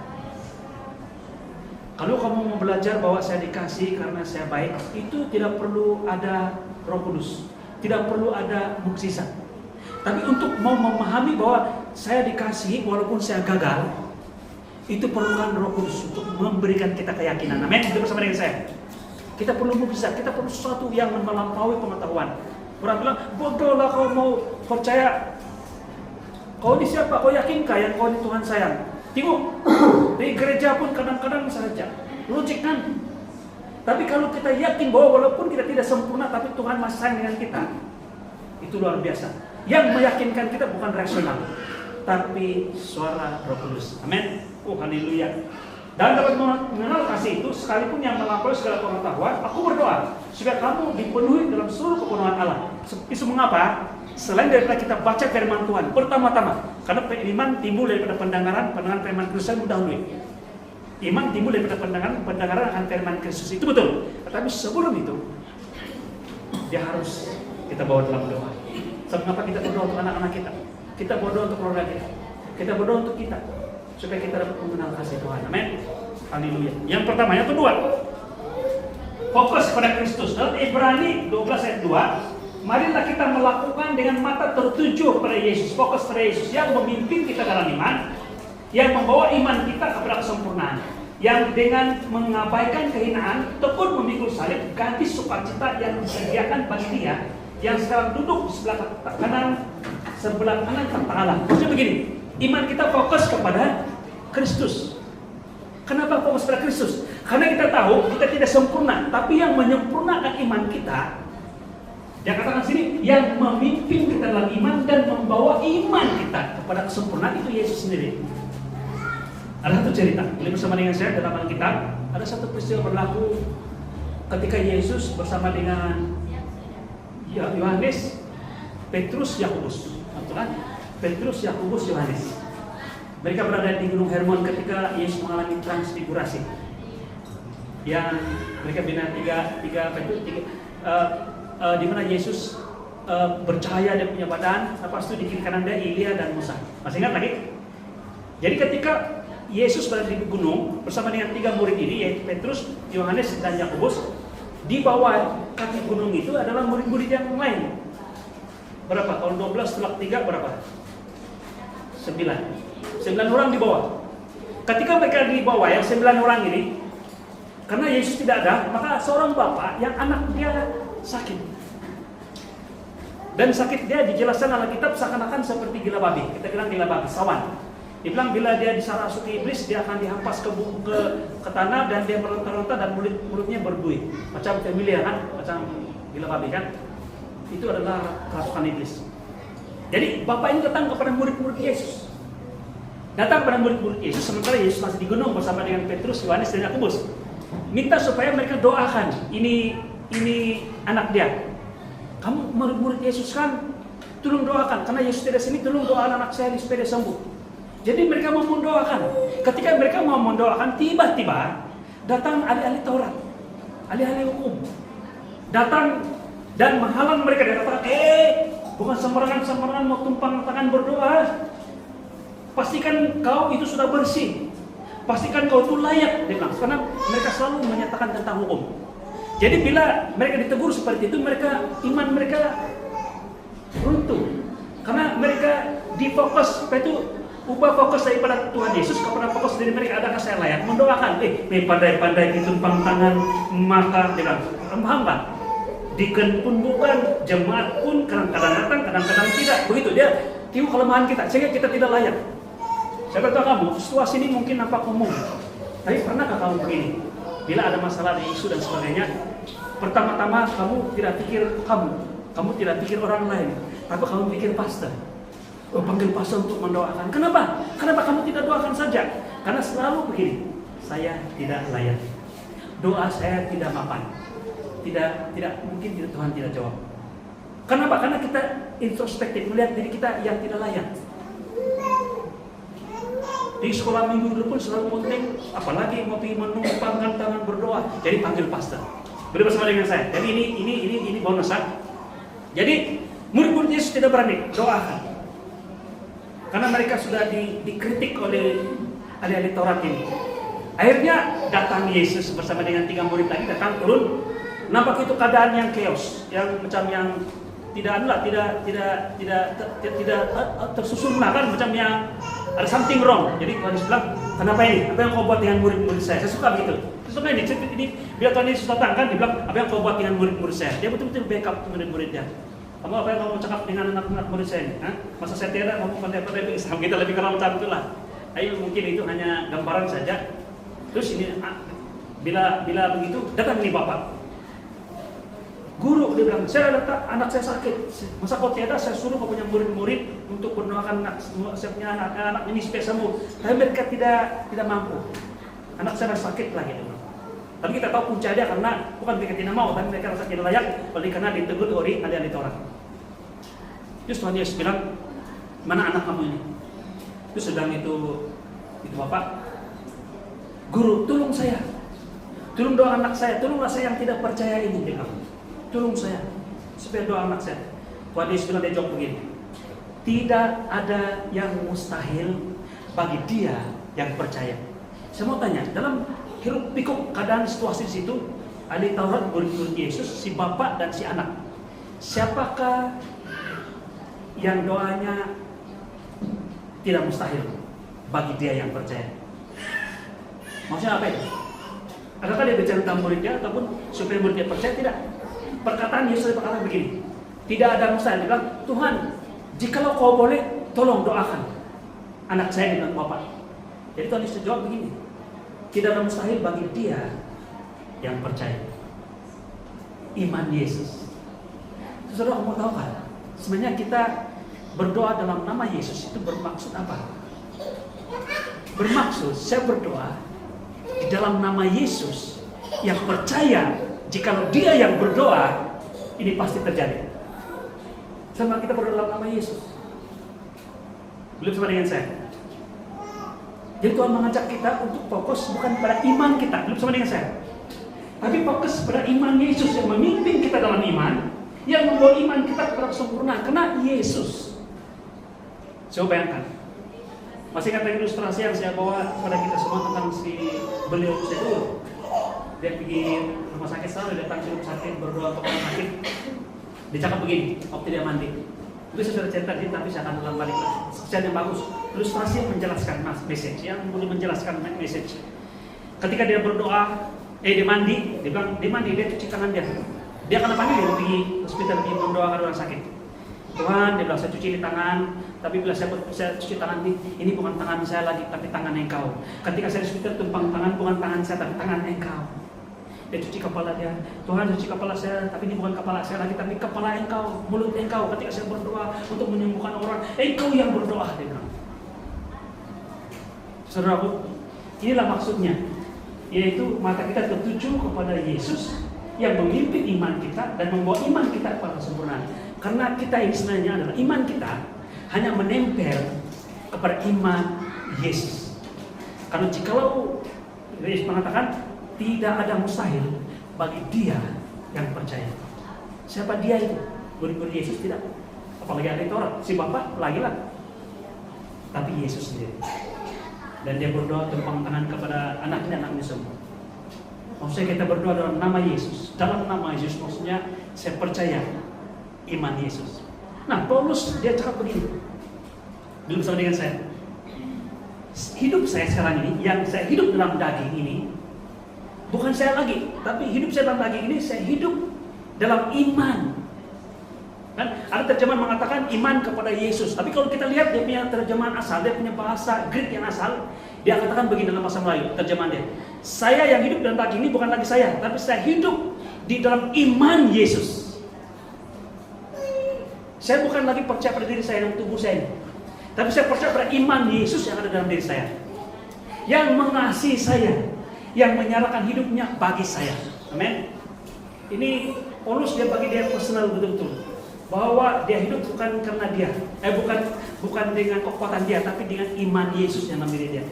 Kalau kamu mau belajar bahwa saya dikasih karena saya baik, itu tidak perlu ada Roh Kudus, tidak perlu ada mukjizat. Tapi untuk mau memahami bahwa saya dikasihi walaupun saya gagal, itu perlukan Roh Kudus untuk memberikan kita keyakinan. Amin. Itu bersama dengan saya. Kita perlu mukjizat, kita perlu sesuatu yang melampaui pengetahuan. Orang bilang, bodoh lah kau mau percaya. Kau ini siapa? Kau yakinkah yang kau ini Tuhan sayang? Tengok, di gereja pun kadang-kadang saja logik kan. Tapi kalau kita yakin bahwa walaupun kita tidak sempurna, tapi Tuhan masih sayang dengan kita, itu luar biasa. Yang meyakinkan kita bukan rasional, tapi suara Roh Kudus. Amin. Oh haleluya. Dan dapat mengenal kasih itu sekalipun yang melampaui segala pengetahuan, aku berdoa supaya kamu dipenuhi dalam seluruh kepenuhan Allah. Itu mengapa? Selain daripada kita baca firman Tuhan, pertama-tama, karena iman timbul daripada pendengaran firman Kristus mendahului. Iman timbul daripada pendengaran akan firman Kristus, itu betul. Tetapi sebelum itu, dia harus kita bawa dalam doa. Sebab kenapa kita berdoa untuk anak-anak kita? Kita berdoa untuk keluarga kita. Kita berdoa untuk kita, supaya kita dapat mengenal kasih Tuhan. Amin. Haleluya. Yang pertama, yang kedua, fokus pada Kristus. Dalam Ibrani 12 ayat 2, marilah kita melakukan dengan mata tertuju pada Yesus, fokus pada Yesus yang memimpin kita dalam iman, yang membawa iman kita kepada kesempurnaan, yang dengan mengabaikan kehinaan tekun memikul salib, ganti sukacita yang disediakan bagi Dia yang sekarang duduk di sebelah kanan kata Allah. Maksudnya begini, iman kita fokus kepada Kristus. Kenapa fokus pada Kristus? Karena kita tahu kita tidak sempurna, tapi yang menyempurnakan iman kita, dia katakan sini, yang memimpin kita dalam iman dan membawa iman kita kepada kesempurnaan itu Yesus sendiri. Ada satu cerita, boleh bersama dengan saya dalam Alkitab, ada satu peristiwa berlaku ketika Yesus bersama dengan Yohanes, Petrus, Yakobus. Betul kan? Petrus, Yakobus, Yohanes. Mereka berada di Gunung Hermon ketika Yesus mengalami transfigurasi. Yang mereka bina di mana Yesus bercahaya dia punya badan, lepas itu di kiri kanan dia Elia dan Musa. Masih ingat lagi? Jadi ketika Yesus berada di gunung bersama dengan 3 murid ini, yaitu Petrus, Yohanes, dan Yakobus, di bawah kaki gunung itu adalah murid-murid yang lain. Berapa? Kalau 12 tolak 3 berapa? 9 orang di bawah. Ketika mereka di bawah yang 9 orang ini, karena Yesus tidak ada, maka seorang bapak yang anak dia sakit. Dan sakit dia dijelaskan dalam kitab seakan-akan seperti gila babi. Kita bilang gila babi, sawan. Dibilang bila dia disarasuki iblis, dia akan dihempas ke tanah dan dia meronta-ronta dan mulutnya berbuih. Macam familiar kan? Macam gila babi kan? Itu adalah kerasukan iblis. Jadi bapak ini datang kepada murid-murid Yesus. Datang kepada murid-murid Yesus sementara Yesus masih di gunung bersama dengan Petrus, Yohanes, dan Yakobus. Minta supaya mereka doakan ini anak dia. Kamu murid-murid Yesus kan? Tolong doakan, karena Yesus tidak sini, tolong doakan anak saya ini supaya dia sembuh. Jadi mereka mau mendoakan. Ketika mereka mau mendoakan, tiba-tiba datang ahli-ahli Taurat, ahli-ahli hukum, datang dan menghalang mereka. Dia katakan, bukan sembarangan mau tumpang tangan berdoa. Pastikan kau itu sudah bersih. Pastikan kau itu layak, dia bilang. Karena mereka selalu menyatakan tentang hukum. Jadi bila mereka ditegur seperti itu, iman mereka runtuh. Karena mereka difokus, ubah fokus daripada Tuhan Yesus kepada fokus diri mereka. Adakah saya layak mendoakan? Pandai-pandai ditumpang tangan, maka dia bilang, paham Pak? Diken pun bukan, jemaat pun kadang-kadang datang, kadang-kadang tidak. Begitu dia tiup kelemahan kita, sehingga kita tidak layak. Saya beritahu kamu, situasi ini mungkin nampak umum, tapi pernahkah kamu begini? Bila ada masalah di isu dan sebagainya, pertama-tama kamu tidak pikir kamu tidak pikir orang lain, tapi kamu pikir pastor. Panggil pastor untuk mendoakan. Kenapa? Kenapa kamu tidak doakan saja? Karena selalu begini, saya tidak layak. Doa saya tidak mapan. Tidak mungkin Tuhan tidak jawab. Kenapa? Karena kita introspektif melihat diri kita yang tidak layak. Di sekolah minggu dulu pun selalu penting, apalagi mau menumpangkan tangan berdoa. Jadi panggil pastor. Beri bersama dengan saya. Jadi ini bonus kan? Jadi murid-murid Yesus tidak berani doakan. Karena mereka sudah dikritik oleh ahli-ahli Taurat ini. Akhirnya datang Yesus bersama dengan 3 murid lagi, datang turun. Nampak itu keadaan yang chaos, yang macam yang tersusun kan macam yang ada something wrong. Jadi Tuhan Yesus bilang, kenapa ini? Apa yang kau buat dengan murid-murid saya? Saya suka begitu. Suka ini bila Tuhan Yesus datang kan, dia bilang, apa yang kau buat dengan murid-murid saya? Dia betul-betul backup murid-muridnya. Kamu apa yang kamu cakap dengan anak-anak murid saya ini? Masa saya tidak, kamu pandai-pandai Islam, kita lebih kenal macam itulah. Ayo, mungkin itu hanya gambaran saja. Terus ini, bila begitu, datang nih Bapak. Guru, dia bilang, saya datang, anak saya sakit. Masa kau tiada, saya suruh kau punya murid-murid untuk mendoakan saya punya anak ini supaya sembuh. Tapi mereka tidak mampu. Anak saya masih sakit lagi. Tapi kita tahu punca dia karena bukan mereka tidak mau, tapi mereka rasa tidak layak, oleh karena ditegur oleh ahli-ahli Taurat. Terus Tuhan Yesus bilang, mana anak kamu ini? Terus sedang itu Bapak, Guru, tolong saya. Tolong doa anak saya, tolonglah saya yang tidak percaya ini, dia bilang. Tolong saya, supaya doa anak saya. Tuhan Yesus bilang, dia jawab begini, tidak ada yang mustahil bagi dia yang percaya. Saya mau tanya, dalam hiruk pikuk keadaan situasi di situ, ahli Taurat, murid-murid Yesus, si bapak dan si anak, siapakah yang doanya tidak mustahil bagi dia yang percaya? Maksudnya apa itu? Adakah dia bicara tentang muridnya ataupun supaya muridnya percaya? Tidak. Perkataan Yesus berkata begini, tidak ada mustahil. Dia bilang, Tuhan, jikalau kau boleh, tolong doakan anak saya dengan Bapak. Jadi Tuhan Yesus jawab begini, tidak ada mustahil bagi dia yang percaya. Iman Yesus. Saudara, kamu tahu kan? Sebenarnya kita berdoa dalam nama Yesus itu bermaksud apa? Bermaksud saya berdoa di dalam nama Yesus yang percaya. Jikalau dia yang berdoa, ini pasti terjadi. Sama kita berdoa dalam nama Yesus. Belum sama dengan saya. Jadi Tuhan mengajak kita untuk fokus bukan pada iman kita, belum sama dengan saya. Tapi fokus pada iman Yesus yang memimpin kita dalam iman, yang membawa iman kita kepada sempurna. Karena Yesus. Coba bayangkan. Masih ingat ilustrasi yang saya bawa kepada kita semua tentang si beliau itu. Dia pergi rumah sakit, selalu datang ke rumah sakit, berdoa untuk orang sakit. Dia cakap begini, waktu dia mandi. Itu saya sudah cerita tadi, tapi saya akan ulang balik. Secara yang bagus, ilustrasi yang menjelaskan message, yang boleh menjelaskan message. Ketika dia berdoa, dia mandi, dia bilang, dia mandi, dia cuci tangan dia. Dia akan panggil, dia pergi hospital, dia mendoakan orang sakit. Tuhan, dia bilang, saya cuci di tangan, tapi bila saya cuci tangan ini bukan tangan saya lagi, tapi tangan engkau. Ketika saya di hospital, tumpang tangan bukan tangan saya, tapi tangan engkau. Dia cuci kepala dia, Tuhan cuci kepala saya, tapi ini bukan kepala saya lagi, tapi kepala engkau, mulut engkau. Ketika saya berdoa untuk menyembuhkan orang, engkau yang berdoa, dia bilang. Saudaraku, inilah maksudnya, yaitu mata kita tertuju kepada Yesus yang memimpin iman kita dan membawa iman kita kepada sempurna. Karena kita ini sebenarnya adalah iman kita hanya menempel kepada iman Yesus. Karena jikalau Yesus mengatakan tidak ada mustahil bagi dia yang percaya. Siapa dia itu? Murid-murid Yesus tidak. Apalagi ada Taurat, si Bapak lagi lah. Tapi Yesus sendiri. Dan dia berdoa tumpang tangan kepada anaknya semua. Maksudnya kita berdoa dalam nama Yesus. Dalam nama Yesus maksudnya saya percaya iman Yesus. Nah, Paulus dia cakap begini. Belum sama dengan saya. Hidup saya sekarang ini, yang saya hidup dalam daging ini, bukan saya lagi, tapi hidup saya dalam daging ini, saya hidup dalam iman. Kan? Ada terjemahan mengatakan iman kepada Yesus. Tapi kalau kita lihat dia punya terjemahan asal, dia punya bahasa Greek yang asal, dia katakan begini dalam bahasa Melayu, terjemahan dia. Saya yang hidup dalam daging ini bukan lagi saya, tapi saya hidup di dalam iman Yesus. Saya bukan lagi percaya pada diri saya dan tubuh saya ini, tapi saya percaya pada iman Yesus yang ada dalam diri saya, yang mengasihi saya, yang menyerahkan hidupnya bagi saya. Amin. Ini Paulus dia bagi dia personal betul-betul, bahwa dia hidup bukan karena dia, bukan dengan kekuatan dia, tapi dengan iman Yesus yang dalam diri dia.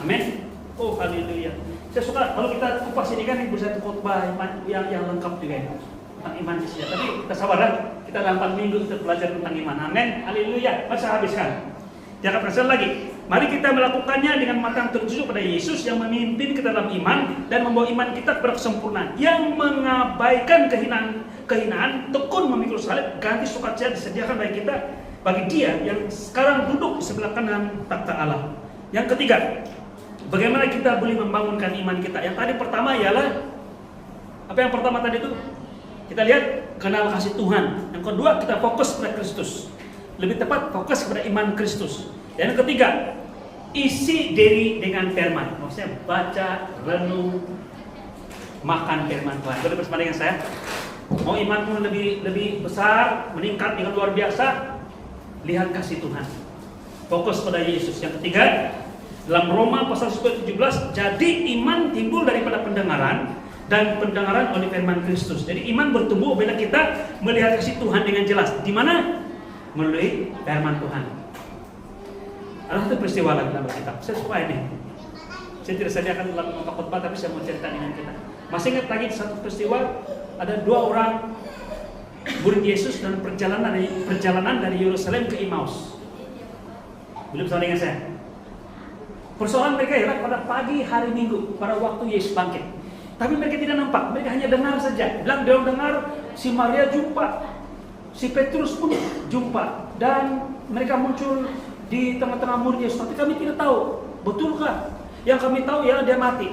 Amin. Oh haleluya. Saya suka kalau kita kupas ini kan ibu satu khotbah yang lengkap juga ini tentang iman Yesus. Tapi kita sabar, kita dalam 4 minggu kita belajar tentang iman. Amin. Haleluya. Mari saya habiskan. Jangan berasal lagi. Mari kita melakukannya dengan mata yang tertuju pada Yesus yang memimpin kita dalam iman dan membawa iman kita kepada kesempurnaan, yang mengabaikan kehinaan, tekun memikul salib, ganti sukacita disediakan bagi Dia yang sekarang duduk di sebelah kanan takhta Allah. Yang ketiga, bagaimana kita boleh membangunkan iman kita? Yang tadi pertama ialah apa yang pertama tadi itu? Kita lihat kenal kasih Tuhan. Yang kedua, kita fokus pada Kristus. Lebih tepat fokus pada iman Kristus. Yang ketiga, isi diri dengan firman. Maksudnya baca, renung, makan firman Tuhan. Boleh bersama dengan saya? Mau imanmu lebih besar, meningkat dengan luar biasa? Lihat kasih Tuhan. Fokus pada Yesus. Yang ketiga, dalam Roma pasal 17, jadi iman timbul daripada pendengaran, dan pendengaran oleh firman Kristus. Jadi iman bertumbuh bila kita melihat kasih Tuhan dengan jelas. Di mana? Melalui firman Tuhan. Ada satu peristiwa lagi dalam Alkitab. Saya suka ini. Saya tidak sediakan dalam khotbah, tapi saya mau cerita dengan kita. Masih ingat lagi satu peristiwa, ada 2 orang murid Yesus dan perjalanan dari Yerusalem ke Emmaus. Belum sama dengan saya. Persoalan mereka ialah pada pagi hari Minggu, pada waktu Yesus bangkit. Tapi mereka tidak nampak, mereka hanya dengar saja. Bilang dia dengar si Maria jumpa, si Petrus pun jumpa, dan mereka muncul di tengah-tengah murid Yesus. Tapi kami tidak tahu, betulkah? Yang kami tahu ialah dia mati.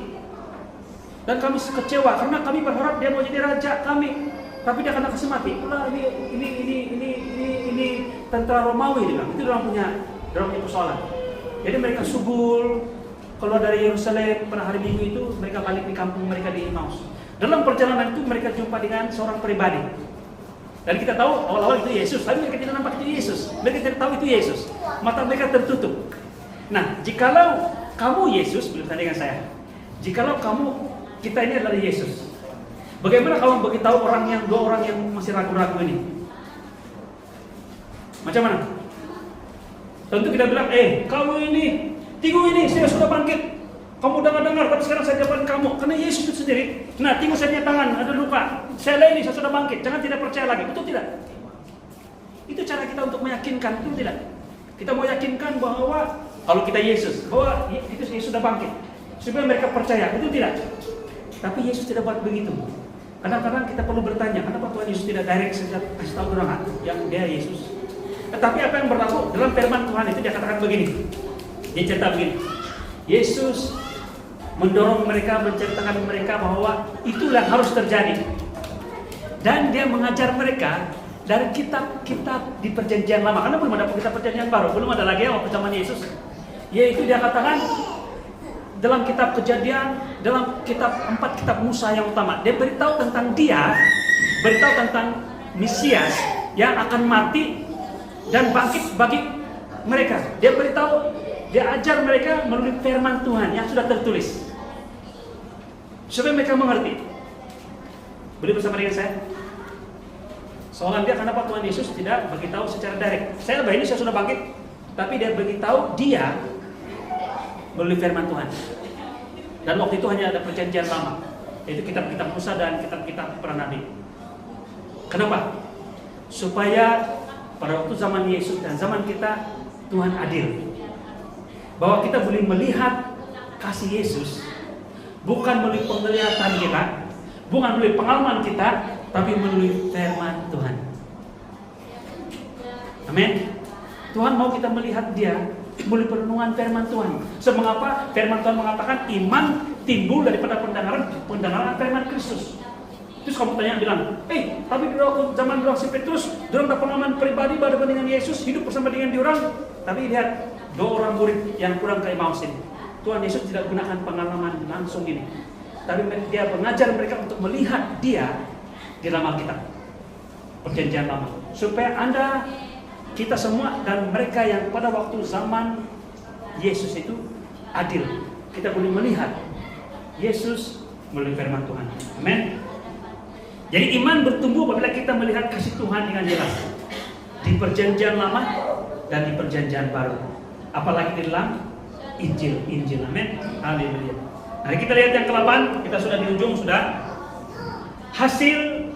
Dan kami kecewa karena kami berharap dia mau jadi raja kami, tapi dia kena kasih mati. Lah ini tentara Romawi, dia bilang. Itu orang punya persoalan. Jadi mereka subul keluar dari Yerusalem pada hari Minggu itu, mereka balik di kampung mereka di Emmaus. Dalam perjalanan itu mereka jumpa dengan seorang pribadi. Dan kita tahu awal-awal itu Yesus, tapi mereka tidak nampak itu Yesus. Mereka tidak tahu itu Yesus. Mata mereka tertutup. Nah, jikalau kamu Yesus, bersama dengan saya, jikalau kita ini adalah Yesus, bagaimana kamu beritahu dua orang yang masih ragu-ragu ini? Macam mana? Tentu kita bilang, kamu ini, tunggu ini, saya sudah bangkit. Kamu dengar, tapi sekarang saya depan kamu. Karena Yesus itu sendiri. Nah, tunggu saya punya tangan, ada luka. Saya ini, saya sudah bangkit. Jangan tidak percaya lagi. Betul tidak? Itu cara kita untuk meyakinkan, betul tidak? Kita mau yakinkan bahwa kalau kita Yesus, bahwa itu Yesus sudah bangkit, supaya mereka percaya. Betul tidak? Tapi Yesus tidak buat begitu. Kadang-kadang kita perlu bertanya, kenapa Tuhan Yesus tidak direct saja kasih tahu orang yang dia Yesus? Tetapi apa yang berlaku dalam firman Tuhan itu dia katakan begini. Dia cerita begini. Yesus mendorong mereka, menceritakan mereka bahwa itulah yang harus terjadi. Dan dia mengajar mereka dari kitab-kitab di perjanjian lama. Karena belum ada kitab perjanjian baru, belum ada lagi waktu zaman Yesus. Yaitu dia katakan dalam kitab Kejadian, dalam 4 kitab Musa yang utama, dia beritahu tentang beritahu tentang Mesias yang akan mati dan bangkit bagi mereka. Dia beritahu, dia ajar mereka melalui firman Tuhan yang sudah tertulis, supaya mereka mengerti. Boleh bersama dengan saya? Soalan dia, kenapa Tuhan Yesus tidak beritahu secara direct? Saya ini saya sudah bangkit, tapi dia beritahu dia melalui firman Tuhan. Dan waktu itu hanya ada perjanjian lama, yaitu kitab-kitab Musa dan kitab-kitab para nabi. Kenapa? Supaya pada waktu zaman Yesus dan zaman kita, Tuhan adil. Bahwa kita boleh melihat kasih Yesus bukan melalui penglihatan kita, bukan melalui pengalaman kita, tapi melalui firman Tuhan. Amin. Tuhan mau kita melihat dia melalui perenungan firman Tuhan. Mengapa firman Tuhan mengatakan iman timbul daripada pendengaran firman Kristus. Terus kamu tanya bilang, tapi di zaman si Petrus, dia ada pengalaman pribadi berhadapan dengan Yesus, hidup bersama dengan diorang. Tapi lihat, 2 orang murid yang kurang ke Emmaus ini. Tuhan Yesus tidak gunakan pengalaman langsung ini, tapi dia mengajar mereka untuk melihat dia di dalam Alkitab, perjanjian lama, supaya Anda, kita semua dan mereka yang pada waktu zaman Yesus itu adil. Kita boleh melihat Yesus melalui firman Tuhan. Amin. Jadi iman bertumbuh apabila kita melihat kasih Tuhan dengan jelas di perjanjian lama dan di perjanjian baru, apalagi di dalam Injil. Amin. Haleluya. Nah, kita lihat yang ke-8, kita sudah di ujung sudah. Hasil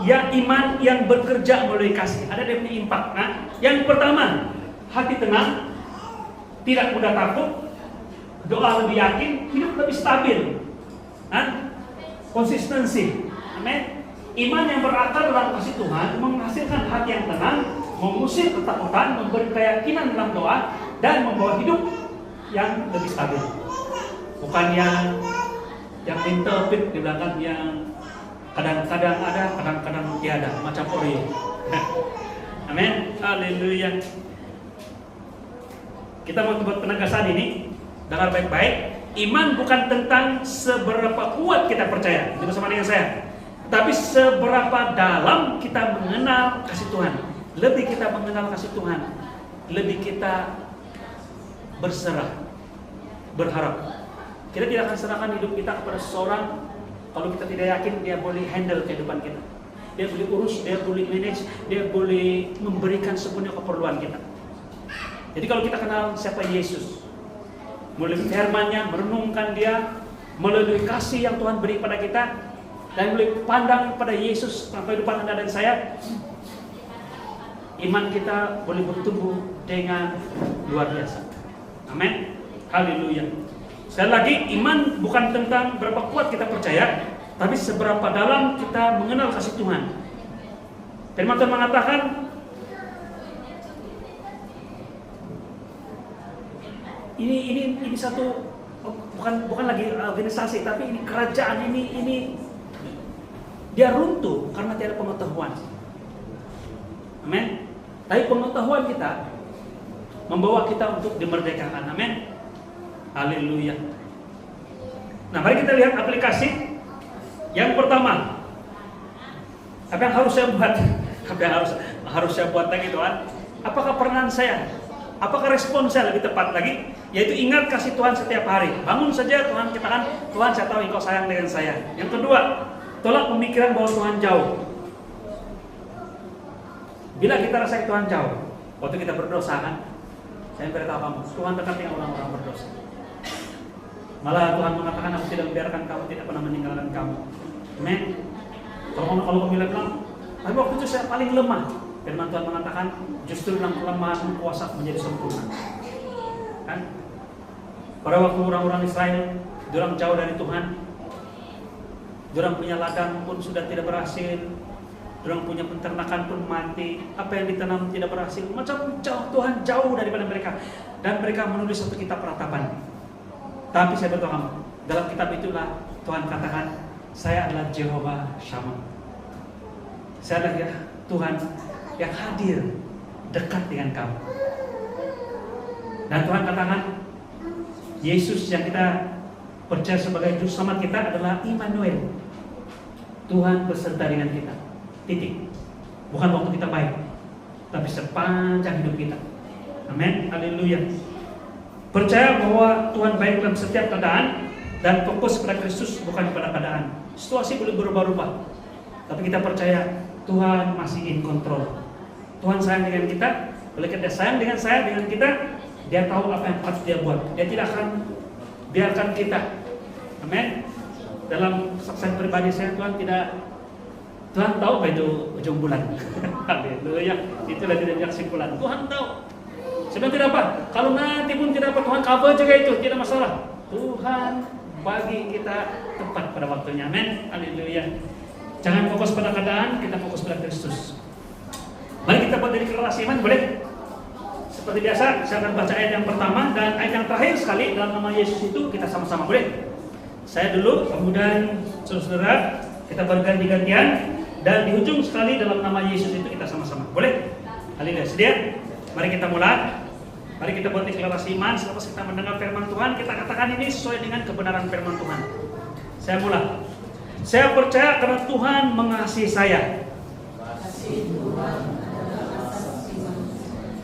ya iman yang bekerja melalui kasih. Ada dia punya impak. Nah, yang pertama, hati tenang, tidak mudah takut, doa lebih yakin, hidup lebih stabil. Konsistensi. Amin. Iman yang berakar dalam kasih Tuhan menghasilkan hati yang tenang, mengusir ketakutan, memberi keyakinan dalam doa, dan membawa hidup yang lebih stabil. Bukan yang interpret di belakang, yang kadang-kadang ada, kadang-kadang tiada, macam Oreo. Amin. Haleluya. Kita mau buat penegasan ini, dengar baik-baik. Iman bukan tentang seberapa kuat kita percaya, itu bersama dengan saya, tapi seberapa dalam kita mengenal kasih Tuhan. Lebih kita mengenal kasih Tuhan, lebih kita berserah, berharap. Kita tidak akan serahkan hidup kita kepada seseorang kalau kita tidak yakin dia boleh handle kehidupan kita. Dia boleh urus, dia boleh manage, dia boleh memberikan sepenuhnya keperluan kita. Jadi kalau kita kenal siapa Yesus, melalui firman-Nya, merenungkan Dia, melalui kasih yang Tuhan beri pada kita, dan melalui pandang pada Yesus dalam kehidupan Anda dan saya, iman kita boleh bertumbuh dengan luar biasa. Amin. Haleluya. Sekali lagi, iman bukan tentang berapa kuat kita percaya, tapi seberapa dalam kita mengenal kasih Tuhan. Firman Tuhan mengatakan, ini satu, bukan lagi organisasi, tapi ini kerajaan, ini dia runtuh karena tiada pengetahuan. Amin. Tapi pengetahuan kita membawa kita untuk dimerdekakan. Amin. Haleluya. Nah, mari kita lihat aplikasi. Yang pertama, apa yang harus saya buat? Apa yang harus saya buat lagi, Tuhan? Apakah peran saya? Apakah respon saya lebih tepat lagi? Yaitu ingat kasih Tuhan setiap hari. Bangun saja Tuhan katakan, Tuhan saya tahu Engkau sayang dengan saya. Yang kedua, tolak pemikiran bahwa Tuhan jauh. Bila kita rasa Tuhan jauh, waktu kita berdosa kan, saya beritahu kamu, Tuhan dekat dengan orang-orang berdosa. Malah Tuhan mengatakan, aku tidak membiarkan kamu, tidak pernah meninggalkan kamu. Amen. Kalau kamu bilang, tapi waktu itu saya paling lemah. Firman Tuhan mengatakan, justru dalam kelemahan kuasa menjadi sempurna. Kan? Pada waktu orang-orang Israel, diorang jauh dari Tuhan, diorang punya ladang pun sudah tidak berhasil, diorang punya peternakan pun mati, apa yang ditanam tidak berhasil, macam jauh, Tuhan jauh daripada mereka, dan mereka menulis satu kitab peratapan. Tapi saya beritahu kamu, dalam kitab itulah Tuhan katakan, saya adalah Jehovah Shammah. Saya adalah Tuhan yang hadir dekat dengan kamu. Dan Tuhan katakan, Yesus yang kita percaya sebagai juru selamat kita adalah Immanuel. Tuhan beserta dengan kita. Titik. Bukan waktu kita baik, tapi sepanjang hidup kita. Amin. Haleluya. Percaya bahwa Tuhan baik dalam setiap keadaan, dan fokus pada Kristus bukan pada keadaan. Situasi boleh berubah-ubah, tapi kita percaya Tuhan masih in control. Tuhan sayang dengan kita, oleh karena Dia sayang dengan saya, dengan kita, Dia tahu apa yang harus Dia buat. Dia tidak akan biarkan kita. Amin. Dalam kesaksian pribadi saya, Tuhan tahu apa itu ujung bulan. Haleluya. Itulah tidak kesimpulan. Tuhan tahu. Sebenarnya tidak apa. Kalau nanti pun tidak apa, Tuhan cover juga itu, tidak masalah. Tuhan bagi kita tepat pada waktunya. Amin. Haleluya. Jangan fokus pada keadaan, kita fokus pada Kristus. Mari kita buat dari deklarasi iman, boleh? Seperti biasa, saya akan baca ayat yang pertama dan ayat yang terakhir sekali dalam nama Yesus itu kita sama-sama, boleh? Saya dulu, kemudian saudara, kita berganti-gantian, dan di ujung sekali dalam nama Yesus itu kita sama-sama, boleh? Haleluya. Sedia? Mari kita mulai. Mari kita buat deklarasi iman. Setelah kita mendengar firman Tuhan, kita katakan ini sesuai dengan kebenaran firman Tuhan. Saya mulai. Saya percaya karena Tuhan mengasihi saya.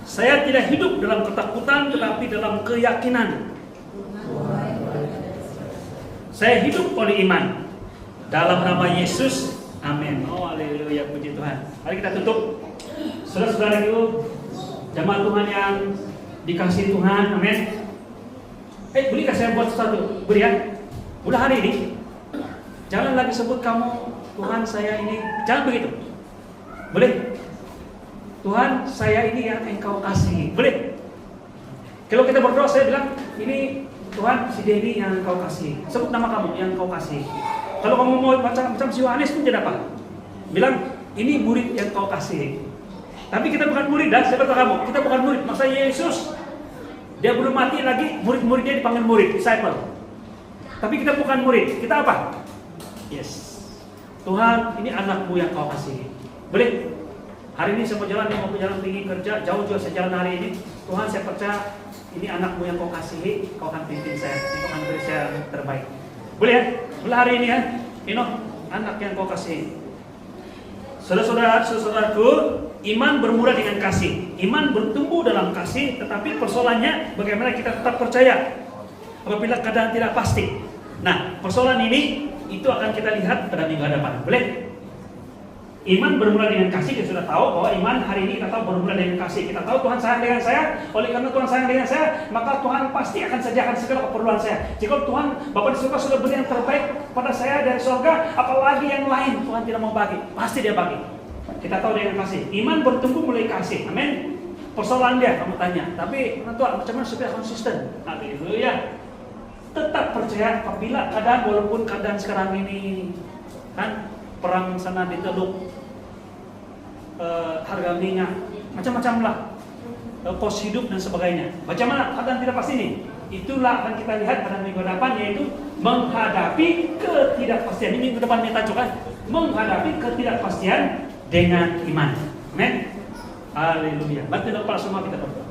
Saya tidak hidup dalam ketakutan, tetapi dalam keyakinan. Saya hidup oleh iman. Dalam nama Yesus, amin. Oh, haleluya, puji Tuhan. Mari kita tutup. Saudara-saudara itu, jemaat Tuhan yang dikasihi Tuhan, amin. Bolehkah saya buat sesuatu? Boleh ya? Udah hari ini, jangan lagi sebut kamu, Tuhan saya ini. Jangan begitu. Boleh? Tuhan saya ini yang Engkau kasihi. Boleh? Kalau kita berdoa, saya bilang, ini Tuhan, si Denny yang kau kasih. Sebut nama kamu yang kau kasih. Kalau kamu mau macam si Yohanes pun tidak apa. Bilang, ini murid yang kau kasih. Tapi kita bukan murid, dan saya kata kamu, kita bukan murid. Masa Yesus, dia belum mati lagi, murid-muridnya dipanggil murid, disciple. Tapi kita bukan murid, kita apa? Yes. Tuhan, ini anakmu yang kau kasih. Boleh? Hari ini saya mau jalan, mau jalan pergi kerja, jauh juga saya jalan hari ini. Tuhan, saya percaya ini anakmu yang kau kasihi, kau akan pimpin saya, kau akan beri saya yang terbaik. Boleh ya? Boleh hari ini ya? Anak yang kau kasihi. Saudara-saudaraku, iman bermula dengan kasih. Iman bertumbuh dalam kasih, tetapi persoalannya bagaimana kita tetap percaya apabila keadaan tidak pasti. Nah, persoalan ini itu akan kita lihat pada minggu hadapan. Boleh? Iman bermula dengan kasih. Kita sudah tahu bahwa iman hari ini kita tahu bermula dengan kasih. Kita tahu Tuhan sayang dengan saya. Oleh karena Tuhan sayang dengan saya, maka Tuhan pasti akan sediakan segala keperluan saya. Jika Tuhan Bapa di surga sudah beri yang terbaik pada saya dari surga, apalagi yang lain Tuhan tidak mau bagi, pasti Dia bagi. Kita tahu dengan kasih. Iman bertumbuh mulai kasih. Amin. Persoalan dia kamu tanya. Tapi Tuhan, macam mana supaya konsisten? Haleluya. Tetap percaya apabila keadaan, walaupun keadaan sekarang ini kan perang sana di Teluk, harga minyak, macam-macam lah, kos hidup dan sebagainya. Bagaimana keadaan tidak pasti ini? Itulah akan kita lihat pada minggu depan, yaitu menghadapi ketidakpastian. Ini minggu depan kita coba menghadapi ketidakpastian dengan iman. Amin. Haleluya. Bantu kepala semua kita berdoa.